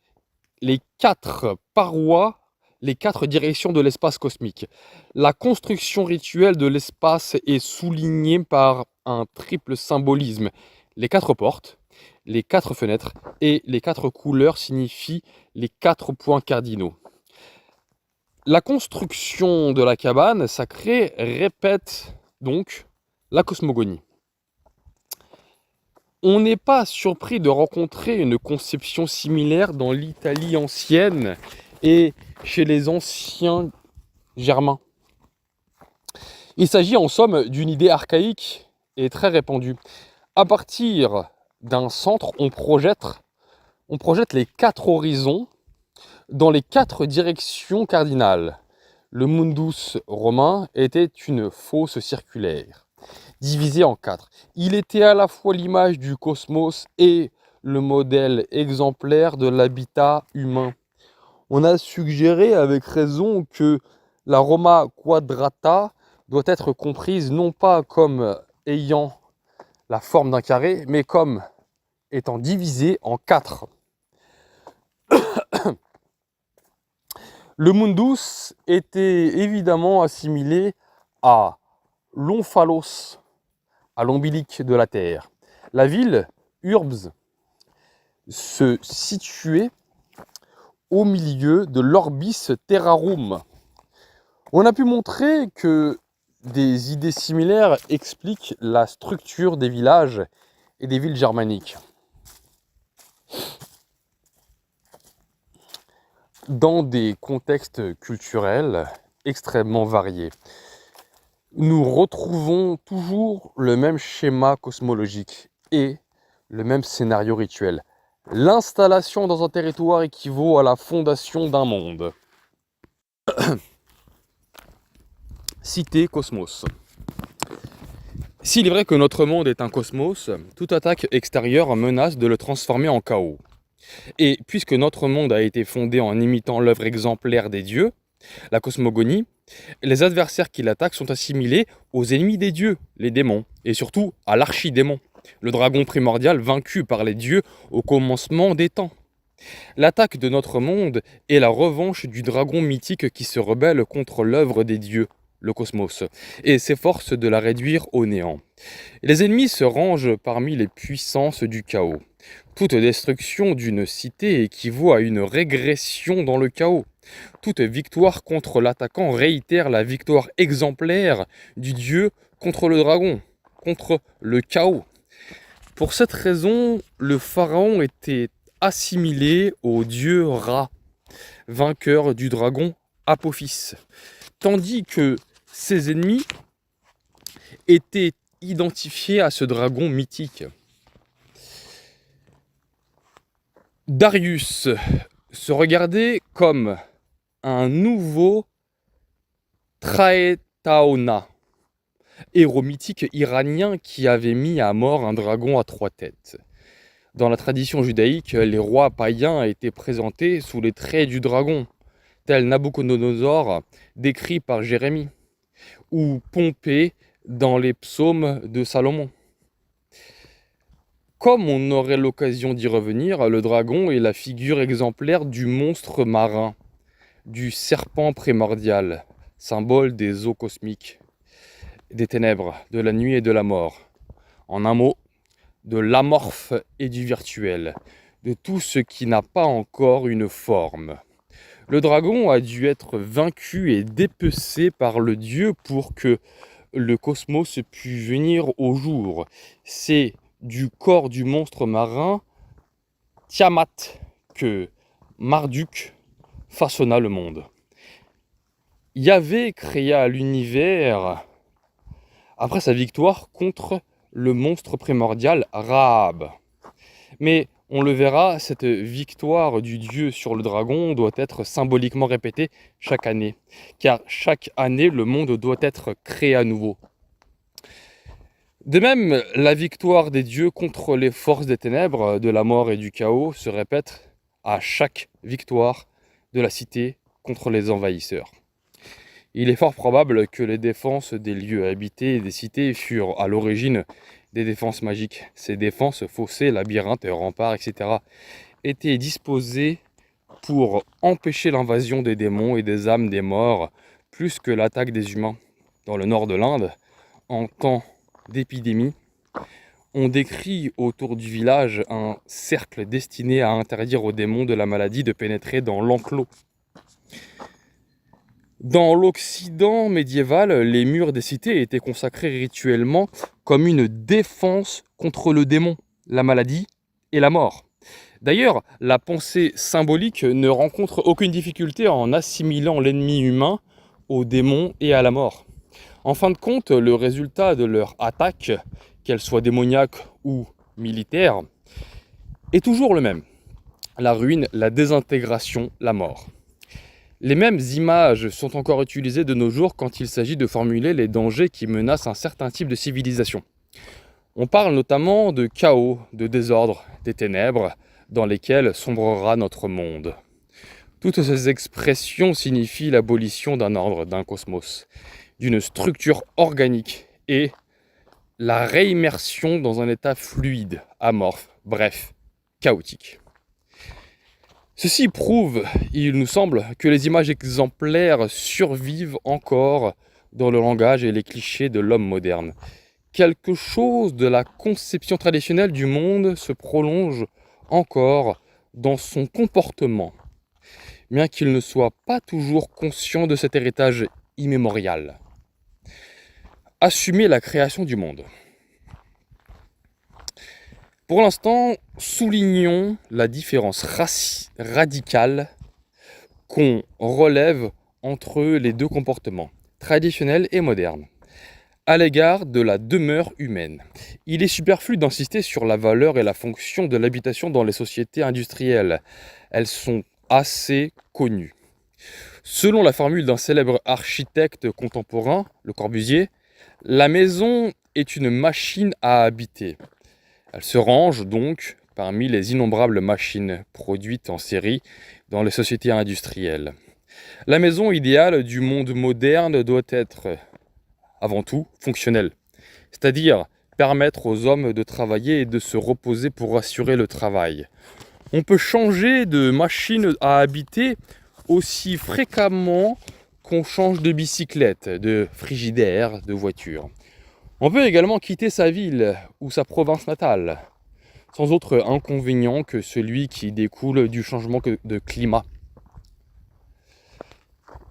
Speaker 1: Les 4 parois, les 4 directions de l'espace cosmique. La construction rituelle de l'espace est soulignée par un triple symbolisme. Les 4 portes, les 4 fenêtres et les 4 couleurs signifient les 4 points cardinaux. La construction de la cabane sacrée répète donc la cosmogonie. On n'est pas surpris de rencontrer une conception similaire dans l'Italie ancienne et chez les anciens germains. Il s'agit en somme d'une idée archaïque et très répandue. À partir d'un centre, on projette les 4 horizons dans les 4 directions cardinales. Le mundus romain était une fosse circulaire, divisée en 4. Il était à la fois l'image du cosmos et le modèle exemplaire de l'habitat humain. On a suggéré avec raison que la Roma quadrata doit être comprise non pas comme ayant la forme d'un carré, mais comme étant divisée en 4. Le mundus était évidemment assimilé à l'omphalos, à l'ombilic de la terre. La ville, Urbs, se situait au milieu de l'orbis terrarum. On a pu montrer que des idées similaires expliquent la structure des villages et des villes germaniques. Dans des contextes culturels extrêmement variés, nous retrouvons toujours le même schéma cosmologique et le même scénario rituel. L'installation dans un territoire équivaut à la fondation d'un monde. Cité Cosmos. S'il est vrai que notre monde est un cosmos, toute attaque extérieure menace de le transformer en chaos. Et puisque notre monde a été fondé en imitant l'œuvre exemplaire des dieux, la cosmogonie, les adversaires qui l'attaquent sont assimilés aux ennemis des dieux, les démons, et surtout à l'archidémon, le dragon primordial vaincu par les dieux au commencement des temps. L'attaque de notre monde est la revanche du dragon mythique qui se rebelle contre l'œuvre des dieux, le cosmos, et s'efforce de la réduire au néant. Les ennemis se rangent parmi les puissances du chaos. Toute destruction d'une cité équivaut à une régression dans le chaos. Toute victoire contre l'attaquant réitère la victoire exemplaire du dieu contre le dragon, contre le chaos. Pour cette raison, le pharaon était assimilé au dieu Ra, vainqueur du dragon Apophis, tandis que ses ennemis étaient identifiés à ce dragon mythique. Darius se regardait comme un nouveau Traetaona, héros mythique iranien qui avait mis à mort un dragon à 3 têtes. Dans la tradition judaïque, les rois païens étaient présentés sous les traits du dragon, tel Nabuchodonosor décrit par Jérémie, ou Pompée dans les psaumes de Salomon. Comme on aurait l'occasion d'y revenir, le dragon est la figure exemplaire du monstre marin, du serpent primordial, symbole des eaux cosmiques, des ténèbres, de la nuit et de la mort. En un mot, de l'amorphe et du virtuel, de tout ce qui n'a pas encore une forme. Le dragon a dû être vaincu et dépecé par le dieu pour que le cosmos puisse venir au jour. C'est du corps du monstre marin Tiamat que Marduk façonna le monde. Yahvé créa l'univers après sa victoire contre le monstre primordial Rahab. Mais on le verra, cette victoire du dieu sur le dragon doit être symboliquement répétée chaque année, car chaque année le monde doit être créé à nouveau. De même, la victoire des dieux contre les forces des ténèbres, de la mort et du chaos se répète à chaque victoire de la cité contre les envahisseurs. Il est fort probable que les défenses des lieux habités et des cités furent à l'origine des défenses magiques. Ces défenses, fossés, labyrinthes, remparts, etc. étaient disposées pour empêcher l'invasion des démons et des âmes des morts plus que l'attaque des humains. Dans le nord de l'Inde, en temps d'épidémie, on décrit autour du village un cercle destiné à interdire aux démons de la maladie de pénétrer dans l'enclos. Dans l'Occident médiéval, les murs des cités étaient consacrés rituellement comme une défense contre le démon, la maladie et la mort. D'ailleurs, la pensée symbolique ne rencontre aucune difficulté en assimilant l'ennemi humain au démon et à la mort. En fin de compte, le résultat de leur attaque, qu'elle soit démoniaque ou militaire, est toujours le même. La ruine, la désintégration, la mort. Les mêmes images sont encore utilisées de nos jours quand il s'agit de formuler les dangers qui menacent un certain type de civilisation. On parle notamment de chaos, de désordre, des ténèbres dans lesquelles sombrera notre monde. Toutes ces expressions signifient l'abolition d'un ordre, d'un cosmos, d'une structure organique et la réimmersion dans un état fluide, amorphe, bref, chaotique. Ceci prouve, il nous semble, que les images exemplaires survivent encore dans le langage et les clichés de l'homme moderne. Quelque chose de la conception traditionnelle du monde se prolonge encore dans son comportement, bien qu'il ne soit pas toujours conscient de cet héritage immémorial. Assumer la création du monde. Pour l'instant, soulignons la différence radicale qu'on relève entre les deux comportements, traditionnels et modernes, à l'égard de la demeure humaine. Il est superflu d'insister sur la valeur et la fonction de l'habitation dans les sociétés industrielles. Elles sont assez connues. Selon la formule d'un célèbre architecte contemporain, Le Corbusier, la maison est une machine à habiter. Elle se range donc parmi les innombrables machines produites en série dans les sociétés industrielles. La maison idéale du monde moderne doit être, avant tout, fonctionnelle, c'est-à-dire permettre aux hommes de travailler et de se reposer pour assurer le travail. On peut changer de machine à habiter aussi fréquemment qu'on change de bicyclette, de frigidaire, de voiture. On peut également quitter sa ville ou sa province natale, sans autre inconvénient que celui qui découle du changement de climat.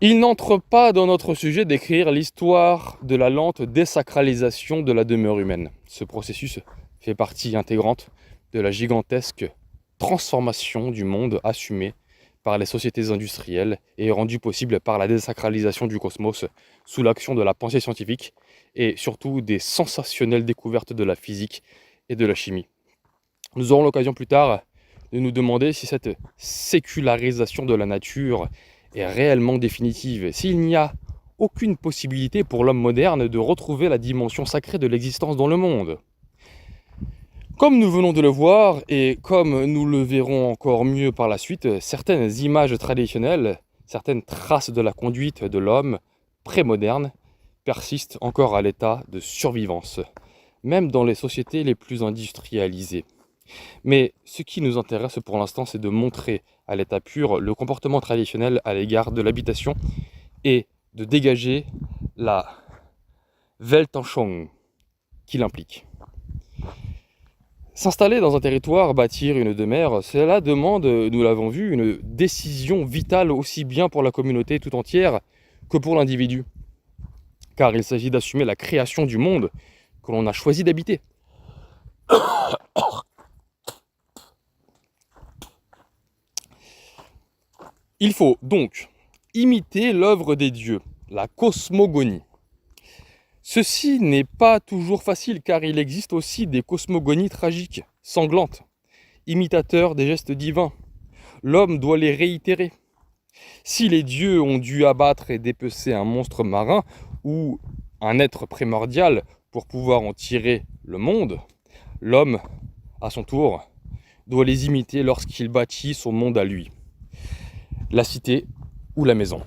Speaker 1: Il n'entre pas dans notre sujet d'écrire l'histoire de la lente désacralisation de la demeure humaine. Ce processus fait partie intégrante de la gigantesque transformation du monde assumée par les sociétés industrielles et rendue possible par la désacralisation du cosmos sous l'action de la pensée scientifique et surtout des sensationnelles découvertes de la physique et de la chimie. Nous aurons l'occasion plus tard de nous demander si cette sécularisation de la nature est réellement définitive, s'il n'y a aucune possibilité pour l'homme moderne de retrouver la dimension sacrée de l'existence dans le monde. Comme nous venons de le voir, et comme nous le verrons encore mieux par la suite, certaines images traditionnelles, certaines traces de la conduite de l'homme prémoderne persistent encore à l'état de survivance, même dans les sociétés les plus industrialisées. Mais ce qui nous intéresse pour l'instant, c'est de montrer à l'état pur le comportement traditionnel à l'égard de l'habitation et de dégager la Weltanschauung qu'il implique. S'installer dans un territoire, bâtir une demeure, cela demande, nous l'avons vu, une décision vitale aussi bien pour la communauté tout entière que pour l'individu. Car il s'agit d'assumer la création du monde que l'on a choisi d'habiter. Il faut donc imiter l'œuvre des dieux, la cosmogonie. Ceci n'est pas toujours facile car il existe aussi des cosmogonies tragiques, sanglantes, imitateurs des gestes divins. L'homme doit les réitérer. Si les dieux ont dû abattre et dépecer un monstre marin ou un être primordial pour pouvoir en tirer le monde, l'homme, à son tour, doit les imiter lorsqu'il bâtit son monde à lui, la cité ou la maison.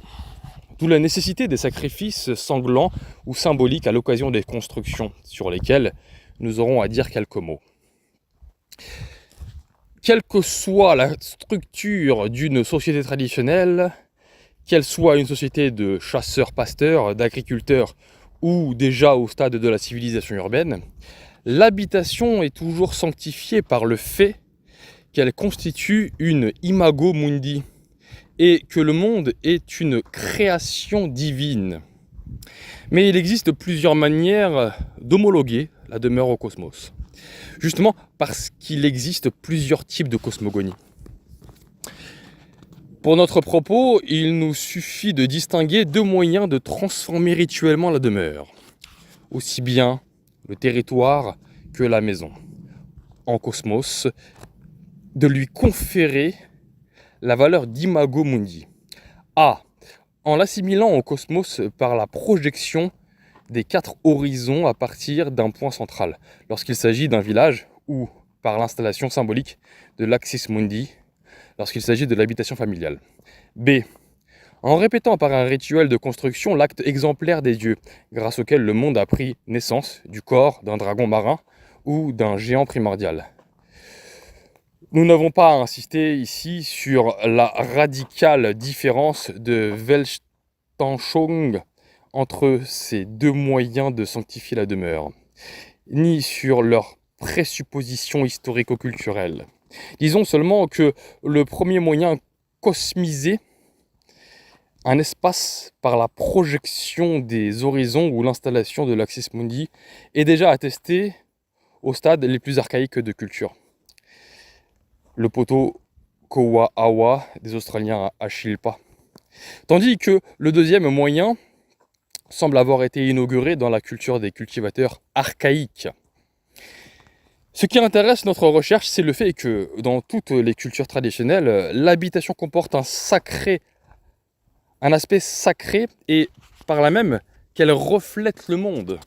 Speaker 1: D'où la nécessité des sacrifices sanglants ou symboliques à l'occasion des constructions sur lesquelles nous aurons à dire quelques mots. Quelle que soit la structure d'une société traditionnelle, qu'elle soit une société de chasseurs-pasteurs, d'agriculteurs ou déjà au stade de la civilisation urbaine, l'habitation est toujours sanctifiée par le fait qu'elle constitue une imago mundi et que le monde est une création divine. Mais il existe plusieurs manières d'homologuer la demeure au cosmos, justement parce qu'il existe plusieurs types de cosmogonie. Pour notre propos, il nous suffit de distinguer deux moyens de transformer rituellement la demeure, aussi bien le territoire que la maison, en cosmos, de lui conférer la valeur d'imago mundi. A. En l'assimilant au cosmos par la projection des 4 horizons à partir d'un point central, lorsqu'il s'agit d'un village, ou par l'installation symbolique de l'axis mundi, lorsqu'il s'agit de l'habitation familiale. B. En répétant par un rituel de construction l'acte exemplaire des dieux, grâce auquel le monde a pris naissance du corps d'un dragon marin ou d'un géant primordial. Nous n'avons pas à insister ici sur la radicale différence de Weltanschauung entre ces deux moyens de sanctifier la demeure, ni sur leur présupposition historico-culturelle. Disons seulement que le premier moyen cosmisé un espace par la projection des horizons ou l'installation de l'axis mundi est déjà attesté au stade les plus archaïques de culture. Le poteau Kowa-Awa des Australiens à Shilpa. Tandis que le deuxième moyen semble avoir été inauguré dans la culture des cultivateurs archaïques. Ce qui intéresse notre recherche, c'est le fait que dans toutes les cultures traditionnelles, l'habitation comporte un aspect sacré et par là même qu'elle reflète le monde.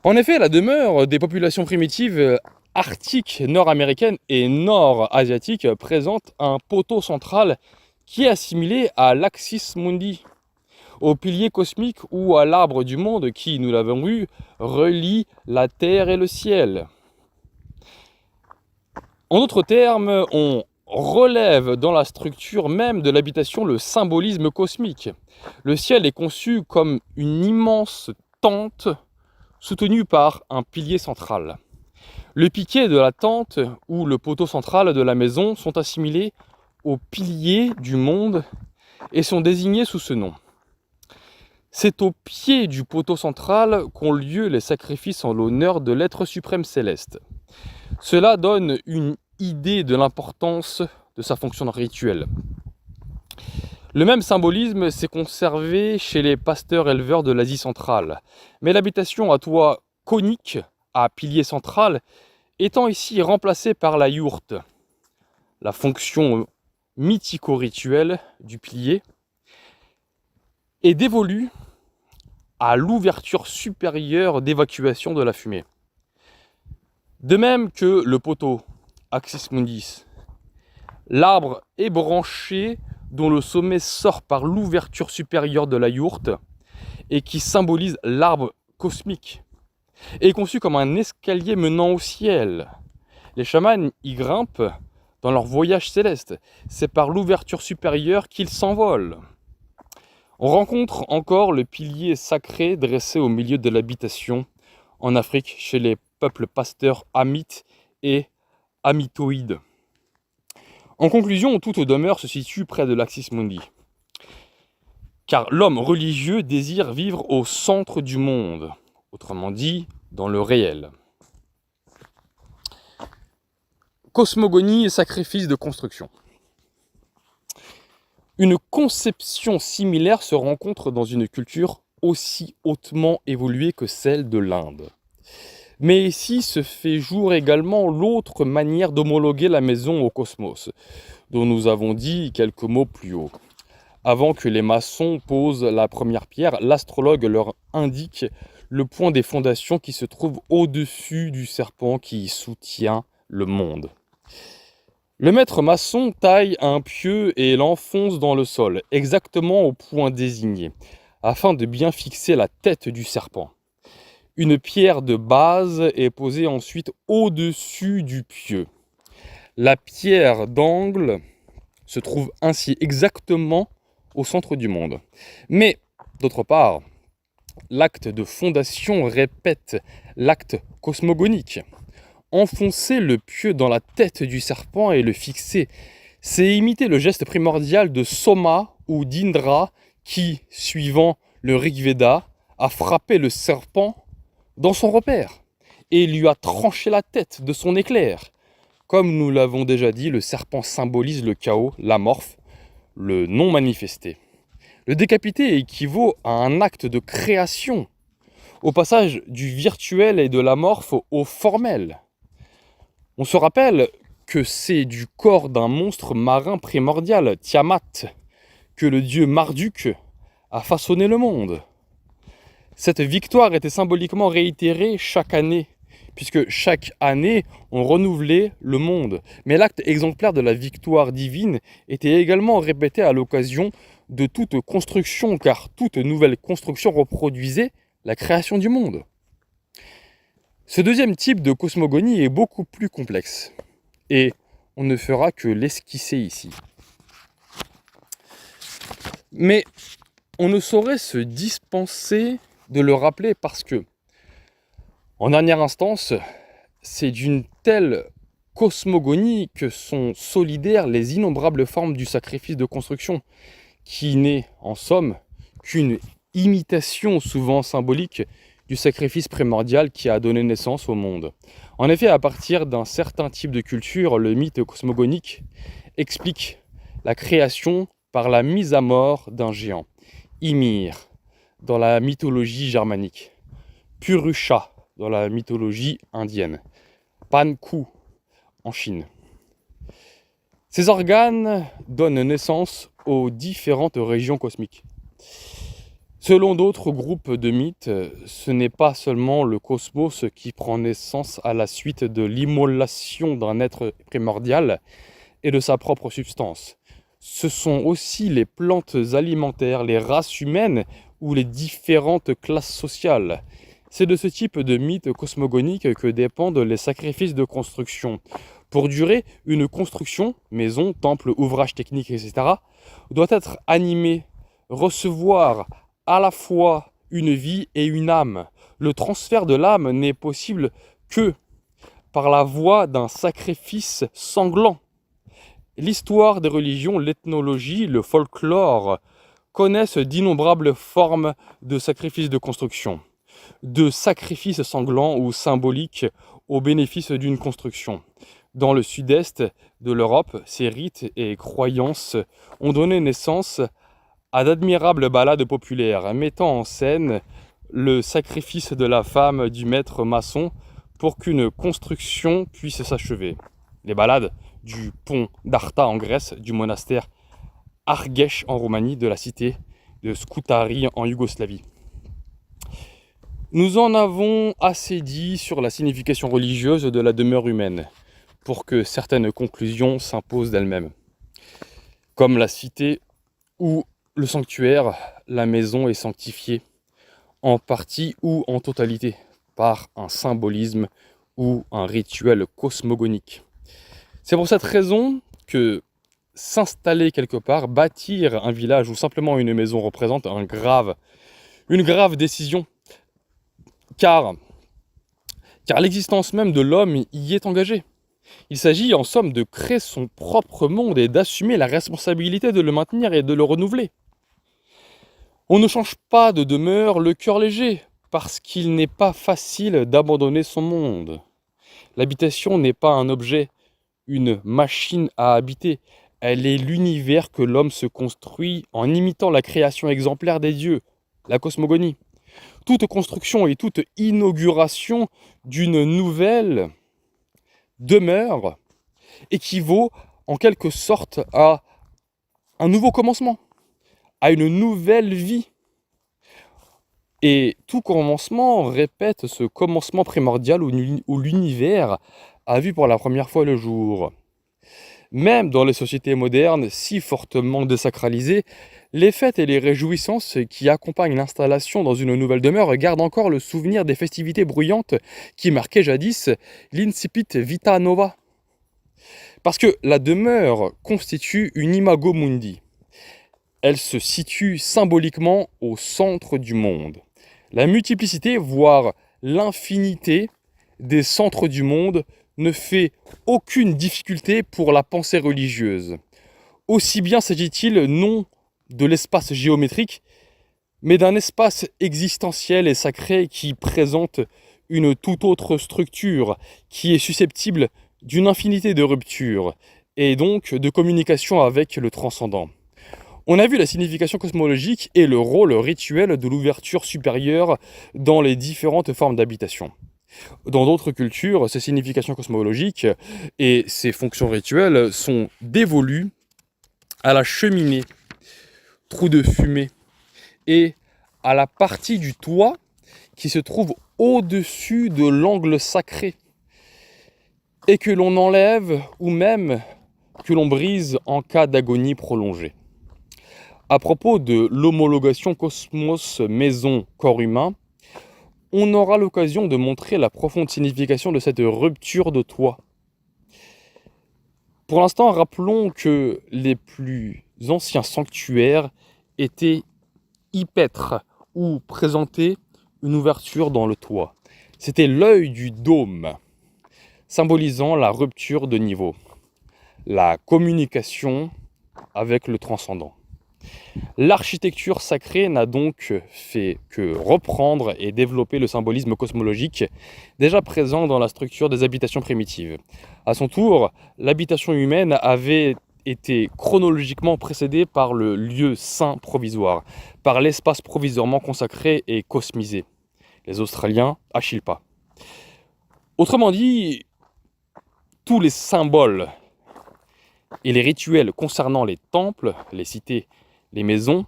Speaker 1: En effet, la demeure des populations primitives arctiques nord-américaines et nord-asiatiques présente un poteau central qui est assimilé à l'axis mundi, au pilier cosmique ou à l'arbre du monde qui, nous l'avons vu, relie la terre et le ciel. En d'autres termes, on relève dans la structure même de l'habitation le symbolisme cosmique. Le ciel est conçu comme une immense tente soutenue par un pilier central. Le piquet de la tente ou le poteau central de la maison sont assimilés aux piliers du monde et sont désignés sous ce nom. C'est au pied du poteau central qu'ont lieu les sacrifices en l'honneur de l'être suprême céleste. Cela donne une idée de l'importance de sa fonction rituelle. Le même symbolisme s'est conservé chez les pasteurs-éleveurs de l'Asie centrale, mais l'habitation à toit conique, à pilier central, étant ici remplacée par la yourte, la fonction mythico-rituelle du pilier, est dévolue à l'ouverture supérieure d'évacuation de la fumée. De même que le poteau, axis mundis, l'arbre est branché dont le sommet sort par l'ouverture supérieure de la yourte et qui symbolise l'arbre cosmique, est conçu comme un escalier menant au ciel. Les chamans y grimpent dans leur voyage céleste. C'est par l'ouverture supérieure qu'ils s'envolent. On rencontre encore le pilier sacré dressé au milieu de l'habitation en Afrique chez les peuples pasteurs hamites et hamitoïdes. En conclusion, toute demeure se situe près de l'axis mundi, car l'homme religieux désire vivre au centre du monde, autrement dit, dans le réel. Cosmogonie et sacrifice de construction. Une conception similaire se rencontre dans une culture aussi hautement évoluée que celle de l'Inde. Mais ici se fait jour également l'autre manière d'homologuer la maison au cosmos, dont nous avons dit quelques mots plus haut. Avant que les maçons posent la première pierre, l'astrologue leur indique le point des fondations qui se trouve au-dessus du serpent qui soutient le monde. Le maître maçon taille un pieu et l'enfonce dans le sol, exactement au point désigné, afin de bien fixer la tête du serpent. Une pierre de base est posée ensuite au-dessus du pieu. La pierre d'angle se trouve ainsi exactement au centre du monde. Mais, d'autre part, l'acte de fondation répète l'acte cosmogonique. Enfoncer le pieu dans la tête du serpent et le fixer, C'est imiter le geste primordial de Soma ou d'Indra qui, suivant le Rig Veda, a frappé le serpent dans son repère et lui a tranché la tête de son éclair. Comme nous l'avons déjà dit, le serpent symbolise le chaos, l'amorphe, le non manifesté. Le décapité équivaut à un acte de création, au passage du virtuel et de l'amorphe au formel. On se rappelle que c'est du corps d'un monstre marin primordial, Tiamat, que le dieu Marduk a façonné le monde. Cette victoire était symboliquement réitérée chaque année, puisque chaque année, on renouvelait le monde. Mais l'acte exemplaire de la victoire divine était également répété à l'occasion de toute construction, car toute nouvelle construction reproduisait la création du monde. Ce deuxième type de cosmogonie est beaucoup plus complexe, et on ne fera que l'esquisser ici. Mais on ne saurait se dispenser de le rappeler parce que, en dernière instance, c'est d'une telle cosmogonie que sont solidaires les innombrables formes du sacrifice de construction, qui n'est, en somme, qu'une imitation souvent symbolique du sacrifice primordial qui a donné naissance au monde. En effet, à partir d'un certain type de culture, le mythe cosmogonique explique la création par la mise à mort d'un géant. Ymir, dans la mythologie germanique. Purusha, dans la mythologie indienne. Panku, en Chine. Ces organes donnent naissance aux différentes régions cosmiques. Selon d'autres groupes de mythes, ce n'est pas seulement le cosmos qui prend naissance à la suite de l'immolation d'un être primordial et de sa propre substance. Ce sont aussi les plantes alimentaires, les races humaines ou les différentes classes sociales. C'est de ce type de mythe cosmogonique que dépendent les sacrifices de construction. Pour durer, une construction, maison, temple, ouvrage technique, etc., doit être animée, recevoir à la fois une vie et une âme. Le transfert de l'âme n'est possible que par la voie d'un sacrifice sanglant. L'histoire des religions, l'ethnologie, le folklore connaissent d'innombrables formes de sacrifices de construction, de sacrifices sanglants ou symboliques au bénéfice d'une construction. Dans le sud-est de l'Europe, ces rites et croyances ont donné naissance à d'admirables ballades populaires mettant en scène le sacrifice de la femme du maître maçon pour qu'une construction puisse s'achever. Les ballades du pont d'Arta en Grèce, du monastère Argeș en Roumanie, de la cité de Scutari en Yougoslavie. Nous en avons assez dit sur la signification religieuse de la demeure humaine, pour que certaines conclusions s'imposent d'elles-mêmes. Comme la cité ou le sanctuaire, la maison est sanctifiée, en partie ou en totalité, par un symbolisme ou un rituel cosmogonique. C'est pour cette raison que s'installer quelque part, bâtir un village ou simplement une maison représente une grave décision, car l'existence même de l'homme y est engagée. Il s'agit en somme de créer son propre monde et d'assumer la responsabilité de le maintenir et de le renouveler. On ne change pas de demeure le cœur léger, parce qu'il n'est pas facile d'abandonner son monde. L'habitation n'est pas un objet, une machine à habiter. Elle est l'univers que l'homme se construit en imitant la création exemplaire des dieux, la cosmogonie. Toute construction et toute inauguration d'une nouvelle demeure équivaut en quelque sorte à un nouveau commencement, à une nouvelle vie. Et tout commencement répète ce commencement primordial où l'univers a vu pour la première fois le jour. Même dans les sociétés modernes, si fortement désacralisées, les fêtes et les réjouissances qui accompagnent l'installation dans une nouvelle demeure gardent encore le souvenir des festivités bruyantes qui marquaient jadis l'incipit vita nova. Parce que la demeure constitue une imago mundi. Elle se situe symboliquement au centre du monde. La multiplicité, voire l'infinité des centres du monde ne fait aucune difficulté pour la pensée religieuse. Aussi bien s'agit-il non de l'espace géométrique, mais d'un espace existentiel et sacré qui présente une toute autre structure, qui est susceptible d'une infinité de ruptures, et donc de communication avec le transcendant. On a vu la signification cosmologique et le rôle rituel de l'ouverture supérieure dans les différentes formes d'habitation. Dans d'autres cultures, ces significations cosmologiques et ces fonctions rituelles sont dévolues à la cheminée, trou de fumée, et à la partie du toit qui se trouve au-dessus de l'angle sacré et que l'on enlève ou même que l'on brise en cas d'agonie prolongée. À propos de l'homologation cosmos-maison-corps humain, on aura l'occasion de montrer la profonde signification de cette rupture de toit. Pour l'instant, rappelons que les plus anciens sanctuaires étaient hypètres ou présentaient une ouverture dans le toit. C'était l'œil du dôme, symbolisant la rupture de niveau, la communication avec le transcendant. L'architecture sacrée n'a donc fait que reprendre et développer le symbolisme cosmologique déjà présent dans la structure des habitations primitives. À son tour, l'habitation humaine avait été chronologiquement précédée par le lieu saint provisoire, par l'espace provisoirement consacré et cosmisé. Les Australiens, Achilpa. Autrement dit, tous les symboles et les rituels concernant les temples, les cités, les maisons,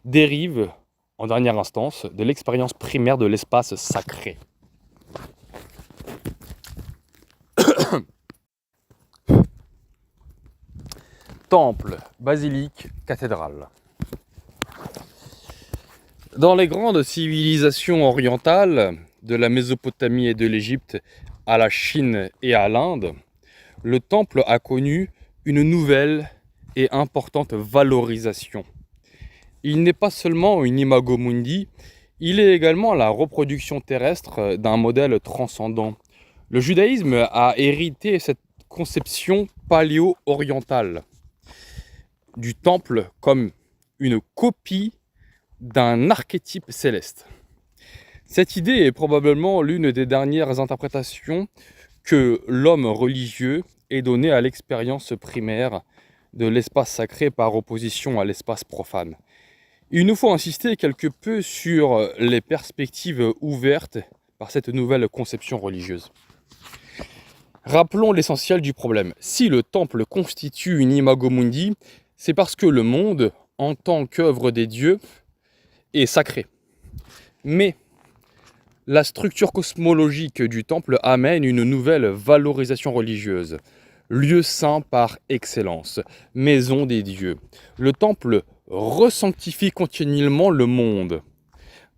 Speaker 1: dérivent, en dernière instance, de l'expérience primaire de l'espace sacré. Temple, basilique, cathédrale. Dans les grandes civilisations orientales, de la Mésopotamie et de l'Égypte à la Chine et à l'Inde, le temple a connu une nouvelle et importante valorisation. Il n'est pas seulement une imago mundi, il est également la reproduction terrestre d'un modèle transcendant. Le judaïsme a hérité cette conception paléo-orientale du temple comme une copie d'un archétype céleste. Cette idée est probablement l'une des dernières interprétations que l'homme religieux ait donné à l'expérience primaire de l'espace sacré par opposition à l'espace profane. Il nous faut insister quelque peu sur les perspectives ouvertes par cette nouvelle conception religieuse. Rappelons l'essentiel du problème. Si le temple constitue une imago mundi, c'est parce que le monde, en tant qu'œuvre des dieux, est sacré. Mais la structure cosmologique du temple amène une nouvelle valorisation religieuse. Lieu saint par excellence, maison des dieux. Le temple resanctifie continuellement le monde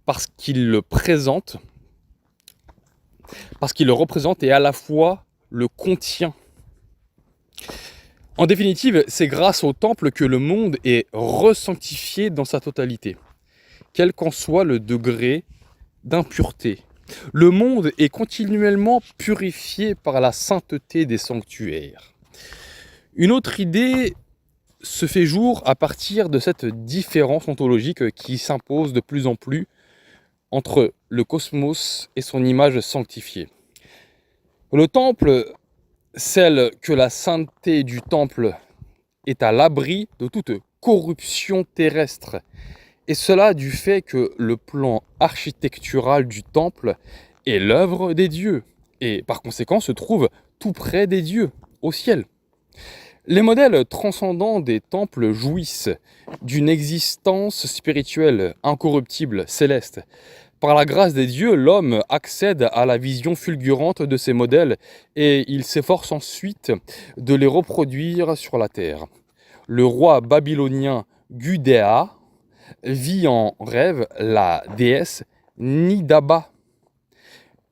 Speaker 1: parce qu'il le présente, parce qu'il le représente et à la fois le contient. En définitive, c'est grâce au temple que le monde est resanctifié dans sa totalité, quel qu'en soit le degré d'impureté. Le monde est continuellement purifié par la sainteté des sanctuaires. Une autre idée se fait jour à partir de cette différence ontologique qui s'impose de plus en plus entre le cosmos et son image sanctifiée. Le temple, celle que la sainteté du temple est à l'abri de toute corruption terrestre, et cela du fait que le plan architectural du temple est l'œuvre des dieux, et par conséquent se trouve tout près des dieux, au ciel. Les modèles transcendants des temples jouissent d'une existence spirituelle incorruptible, céleste. Par la grâce des dieux, l'homme accède à la vision fulgurante de ces modèles et il s'efforce ensuite de les reproduire sur la terre. Le roi babylonien Gudea vit en rêve la déesse Nidaba,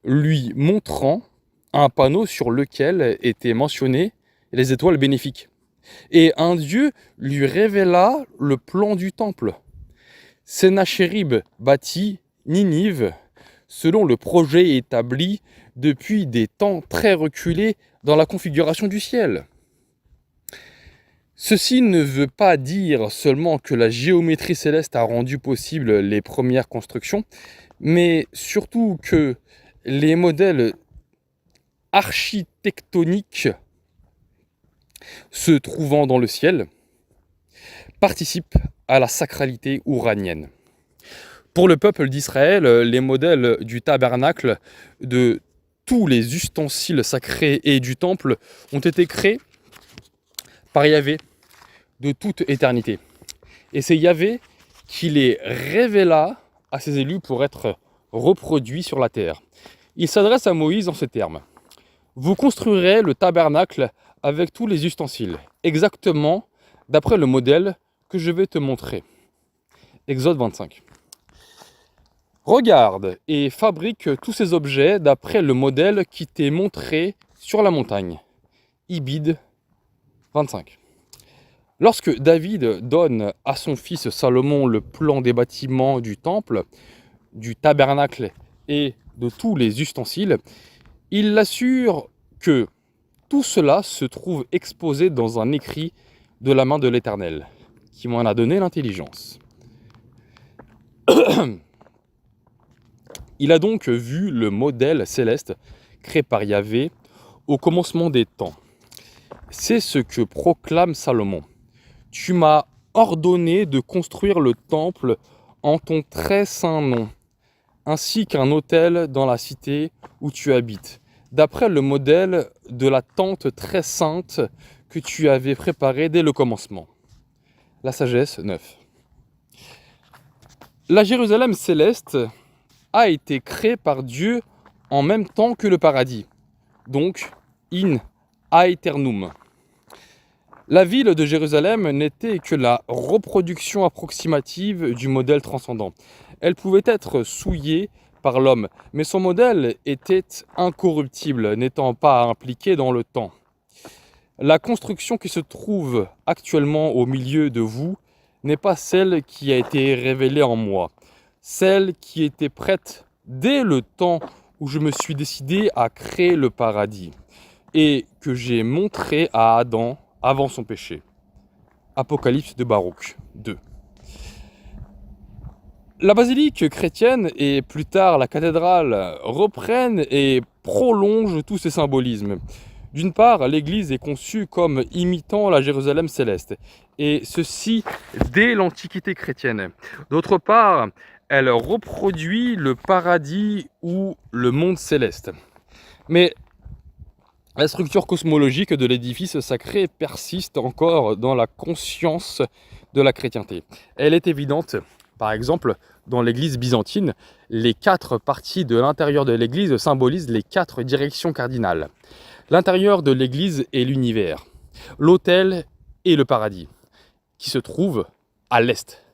Speaker 1: lui montrant un panneau sur lequel étaient mentionnées les étoiles bénéfiques. Et un dieu lui révéla le plan du temple. Sennachérib bâtit Ninive selon le projet établi depuis des temps très reculés dans la configuration du ciel. Ceci ne veut pas dire seulement que la géométrie céleste a rendu possible les premières constructions, mais surtout que les modèles architectoniques se trouvant dans le ciel participent à la sacralité ouranienne. Pour le peuple d'Israël, les modèles du tabernacle, de tous les ustensiles sacrés et du temple ont été créés par Yahvé de toute éternité. Et c'est Yahvé qui les révéla à ses élus pour être reproduits sur la terre. Il s'adresse à Moïse en ces termes. Vous construirez le tabernacle avec tous les ustensiles, exactement d'après le modèle que je vais te montrer. Exode 25. Regarde et fabrique tous ces objets d'après le modèle qui t'est montré sur la montagne. Ibid 25. Lorsque David donne à son fils Salomon le plan des bâtiments du temple, du tabernacle et de tous les ustensiles, il l'assure que tout cela se trouve exposé dans un écrit de la main de l'Éternel, qui m'en a donné l'intelligence. Il a donc vu le modèle céleste créé par Yahvé au commencement des temps. C'est ce que proclame Salomon. Tu m'as ordonné de construire le temple en ton très saint nom, ainsi qu'un autel dans la cité où tu habites, d'après le modèle de la tente très sainte que tu avais préparée dès le commencement. La sagesse 9. La Jérusalem céleste a été créée par Dieu en même temps que le paradis, donc in aeternum. La ville de Jérusalem n'était que la reproduction approximative du modèle transcendant. Elle pouvait être souillée par l'homme, mais son modèle était incorruptible, n'étant pas impliqué dans le temps. La construction qui se trouve actuellement au milieu de vous n'est pas celle qui a été révélée en moi, celle qui était prête dès le temps où je me suis décidé à créer le paradis et que j'ai montré à Adam avant son péché. Apocalypse de Baruch 2. La basilique chrétienne et plus tard la cathédrale reprennent et prolongent tous ces symbolismes. D'une part, l'Église est conçue comme imitant la Jérusalem céleste, et ceci dès l'Antiquité chrétienne. D'autre part, elle reproduit le paradis ou le monde céleste. Mais la structure cosmologique de l'édifice sacré persiste encore dans la conscience de la chrétienté. Elle est évidente, par exemple, dans l'église byzantine, les 4 parties de l'intérieur de l'église symbolisent les 4 directions cardinales. L'intérieur de l'église est l'univers, l'autel et le paradis, qui se trouvent à l'est.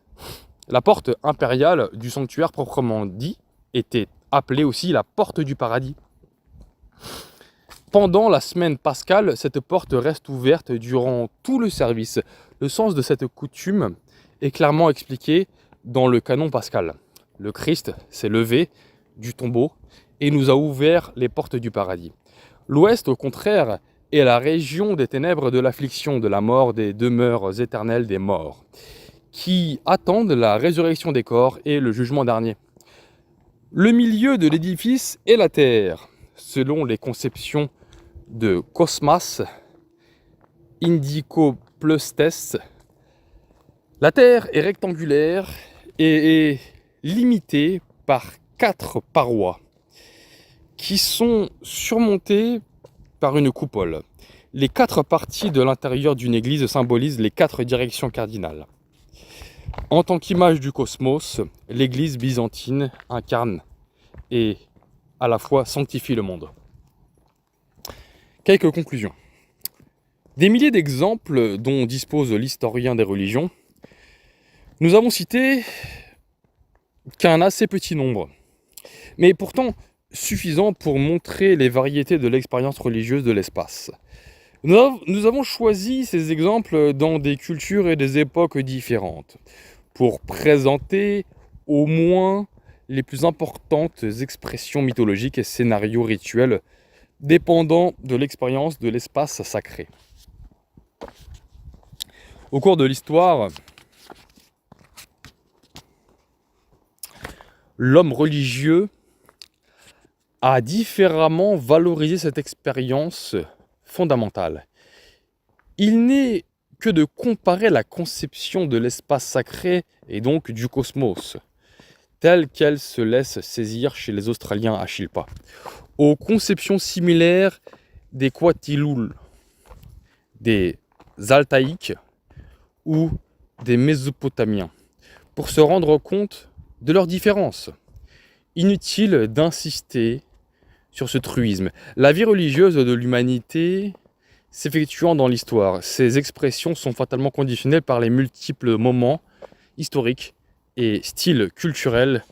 Speaker 1: La porte impériale du sanctuaire proprement dit était appelée aussi la porte du paradis. Pendant la semaine pascale, cette porte reste ouverte durant tout le service. Le sens de cette coutume est clairement expliqué dans le canon pascal. Le Christ s'est levé du tombeau et nous a ouvert les portes du paradis. L'ouest, au contraire, est la région des ténèbres de l'affliction, de la mort, des demeures éternelles des morts, qui attendent la résurrection des corps et le jugement dernier. Le milieu de l'édifice est la terre, selon les conceptions de Cosmas Indicopleustes. La terre est rectangulaire et est limitée par 4 parois qui sont surmontées par une coupole. Les 4 parties de l'intérieur d'une église symbolisent les 4 directions cardinales. En tant qu'image du cosmos, l'église byzantine incarne et à la fois sanctifie le monde. Quelques conclusions. Des milliers d'exemples dont dispose l'historien des religions, nous avons cité qu'un assez petit nombre, mais pourtant suffisant pour montrer les variétés de l'expérience religieuse de l'espace. Nous avons choisi ces exemples dans des cultures et des époques différentes, pour présenter au moins les plus importantes expressions mythologiques et scénarios rituels dépendant de l'expérience de l'espace sacré. Au cours de l'histoire, l'homme religieux a différemment valorisé cette expérience fondamentale. Il n'est que de comparer la conception de l'espace sacré et donc du cosmos, telle qu'elle se laisse saisir chez les Australiens à Shilpa, aux conceptions similaires des Quatiloul, des Altaïques ou des Mésopotamiens, pour se rendre compte de leurs différences. Inutile d'insister sur ce truisme. La vie religieuse de l'humanité s'effectuant dans l'histoire, ces expressions sont fatalement conditionnelles par les multiples moments historiques et styles culturels.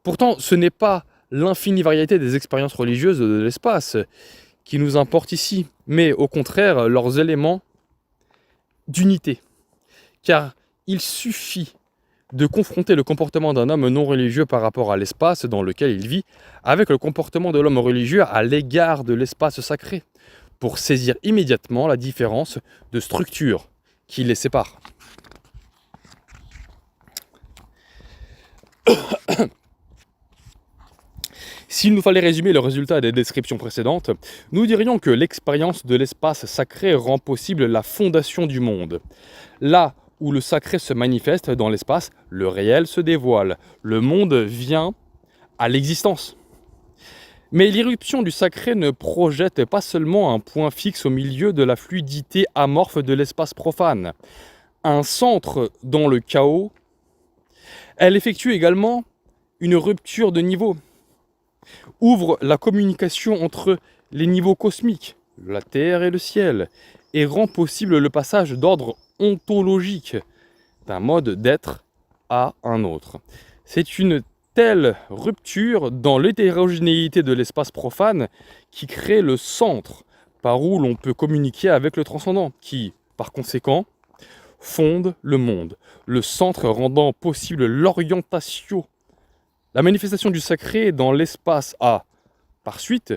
Speaker 1: Pourtant, ce n'est pas l'infinie variété des expériences religieuses de l'espace qui nous importe ici, mais au contraire leurs éléments d'unité. Car il suffit de confronter le comportement d'un homme non religieux par rapport à l'espace dans lequel il vit avec le comportement de l'homme religieux à l'égard de l'espace sacré, pour saisir immédiatement la différence de structure qui les sépare. S'il nous fallait résumer le résultat des descriptions précédentes, nous dirions que l'expérience de l'espace sacré rend possible la fondation du monde. Là où le sacré se manifeste dans l'espace, le réel se dévoile, le monde vient à l'existence. Mais l'irruption du sacré ne projette pas seulement un point fixe au milieu de la fluidité amorphe de l'espace profane, un centre dans le chaos. Elle effectue également une rupture de niveau, ouvre la communication entre les niveaux cosmiques, la terre et le ciel, et rend possible le passage d'ordre ontologique d'un mode d'être à un autre. C'est une telle rupture dans l'hétérogénéité de l'espace profane qui crée le centre par où l'on peut communiquer avec le transcendant, qui, par conséquent, fonde le monde, le centre rendant possible l'orientation. La manifestation du sacré dans l'espace a, par suite,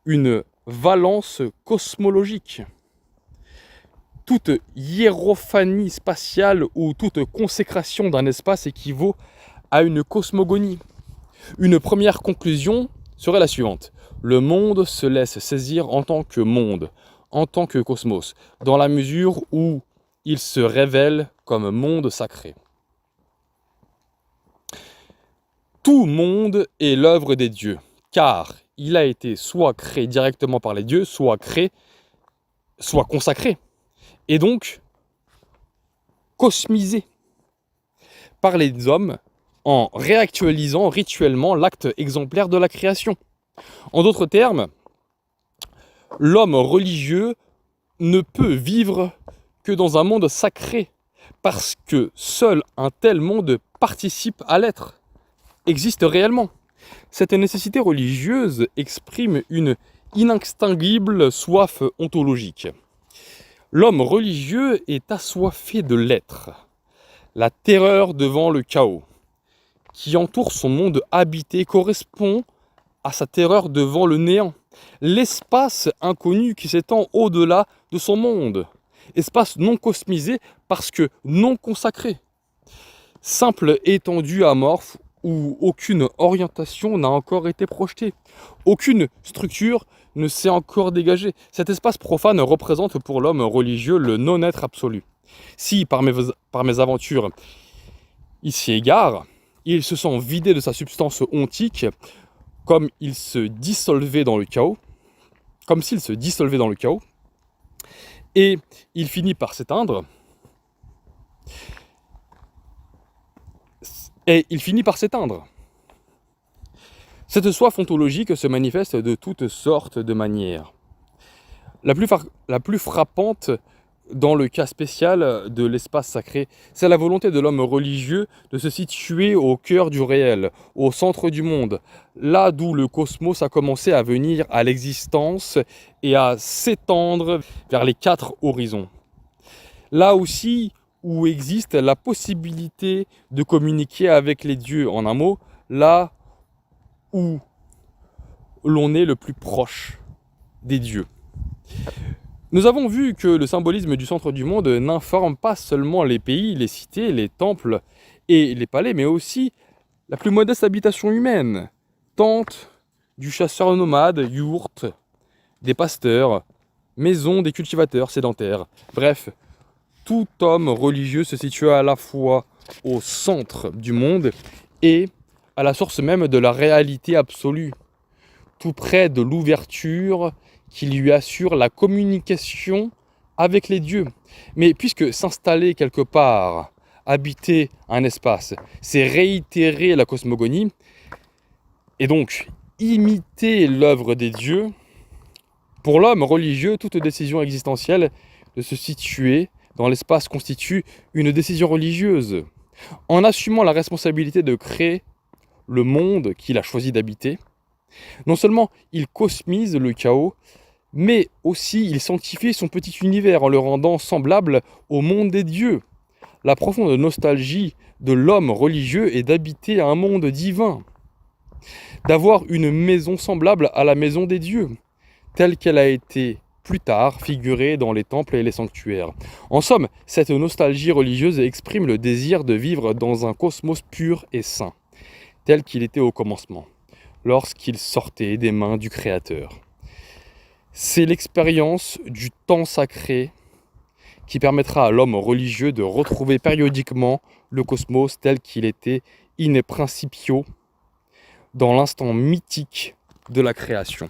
Speaker 1: une valence cosmologique. Toute hiérophanie spatiale ou toute consécration d'un espace équivaut à une cosmogonie. Une première conclusion serait la suivante. Le monde se laisse saisir en tant que monde, en tant que cosmos, dans la mesure où il se révèle comme monde sacré. Tout monde est l'œuvre des dieux, car il a été soit créé directement par les dieux, soit consacré, et donc cosmisé par les hommes en réactualisant rituellement l'acte exemplaire de la création. En d'autres termes, l'homme religieux ne peut vivre que dans un monde sacré, parce que seul un tel monde participe à l'être, existe réellement. Cette nécessité religieuse exprime une inextinguible soif ontologique. L'homme religieux est assoiffé de l'être, la terreur devant le chaos qui entoure son monde habité correspond à sa terreur devant le néant, l'espace inconnu qui s'étend au-delà de son monde, espace non cosmisé parce que non consacré, simple étendue amorphe où aucune orientation n'a encore été projetée, aucune structure ne s'est encore dégagée. Cet espace profane représente pour l'homme religieux le non-être absolu. Si, par mes aventures, il s'y égare, il se sent vidé de sa substance ontique, comme il se dissolvait dans le chaos, comme s'il se dissolvait dans le chaos, et il finit par s'éteindre, Cette soif ontologique se manifeste de toutes sortes de manières. La plus frappante dans le cas spécial de l'espace sacré, c'est la volonté de l'homme religieux de se situer au cœur du réel, au centre du monde, là d'où le cosmos a commencé à venir à l'existence et à s'étendre vers les 4 horizons. Là aussi où existe la possibilité de communiquer avec les dieux, en un mot, là où l'on est le plus proche des dieux. Nous avons vu que le symbolisme du centre du monde n'informe pas seulement les pays, les cités, les temples et les palais, mais aussi la plus modeste habitation humaine. Tente du chasseur nomade, yourte, des pasteurs, maison des cultivateurs sédentaires. Bref, tout homme religieux se situe à la fois au centre du monde et à la source même de la réalité absolue, tout près de l'ouverture qui lui assure la communication avec les dieux. Mais puisque s'installer quelque part, habiter un espace, c'est réitérer la cosmogonie, et donc imiter l'œuvre des dieux, pour l'homme religieux, toute décision existentielle de se situer dans l'espace constitue une décision religieuse. En assumant la responsabilité de créer le monde qu'il a choisi d'habiter, non seulement il cosmise le chaos, mais aussi il sanctifie son petit univers en le rendant semblable au monde des dieux. La profonde nostalgie de l'homme religieux est d'habiter un monde divin, d'avoir une maison semblable à la maison des dieux, telle qu'elle a été plus tard figurée dans les temples et les sanctuaires. En somme, cette nostalgie religieuse exprime le désir de vivre dans un cosmos pur et saint, tel qu'il était au commencement, lorsqu'il sortait des mains du Créateur. C'est l'expérience du temps sacré qui permettra à l'homme religieux de retrouver périodiquement le cosmos tel qu'il était in principio dans l'instant mythique de la création.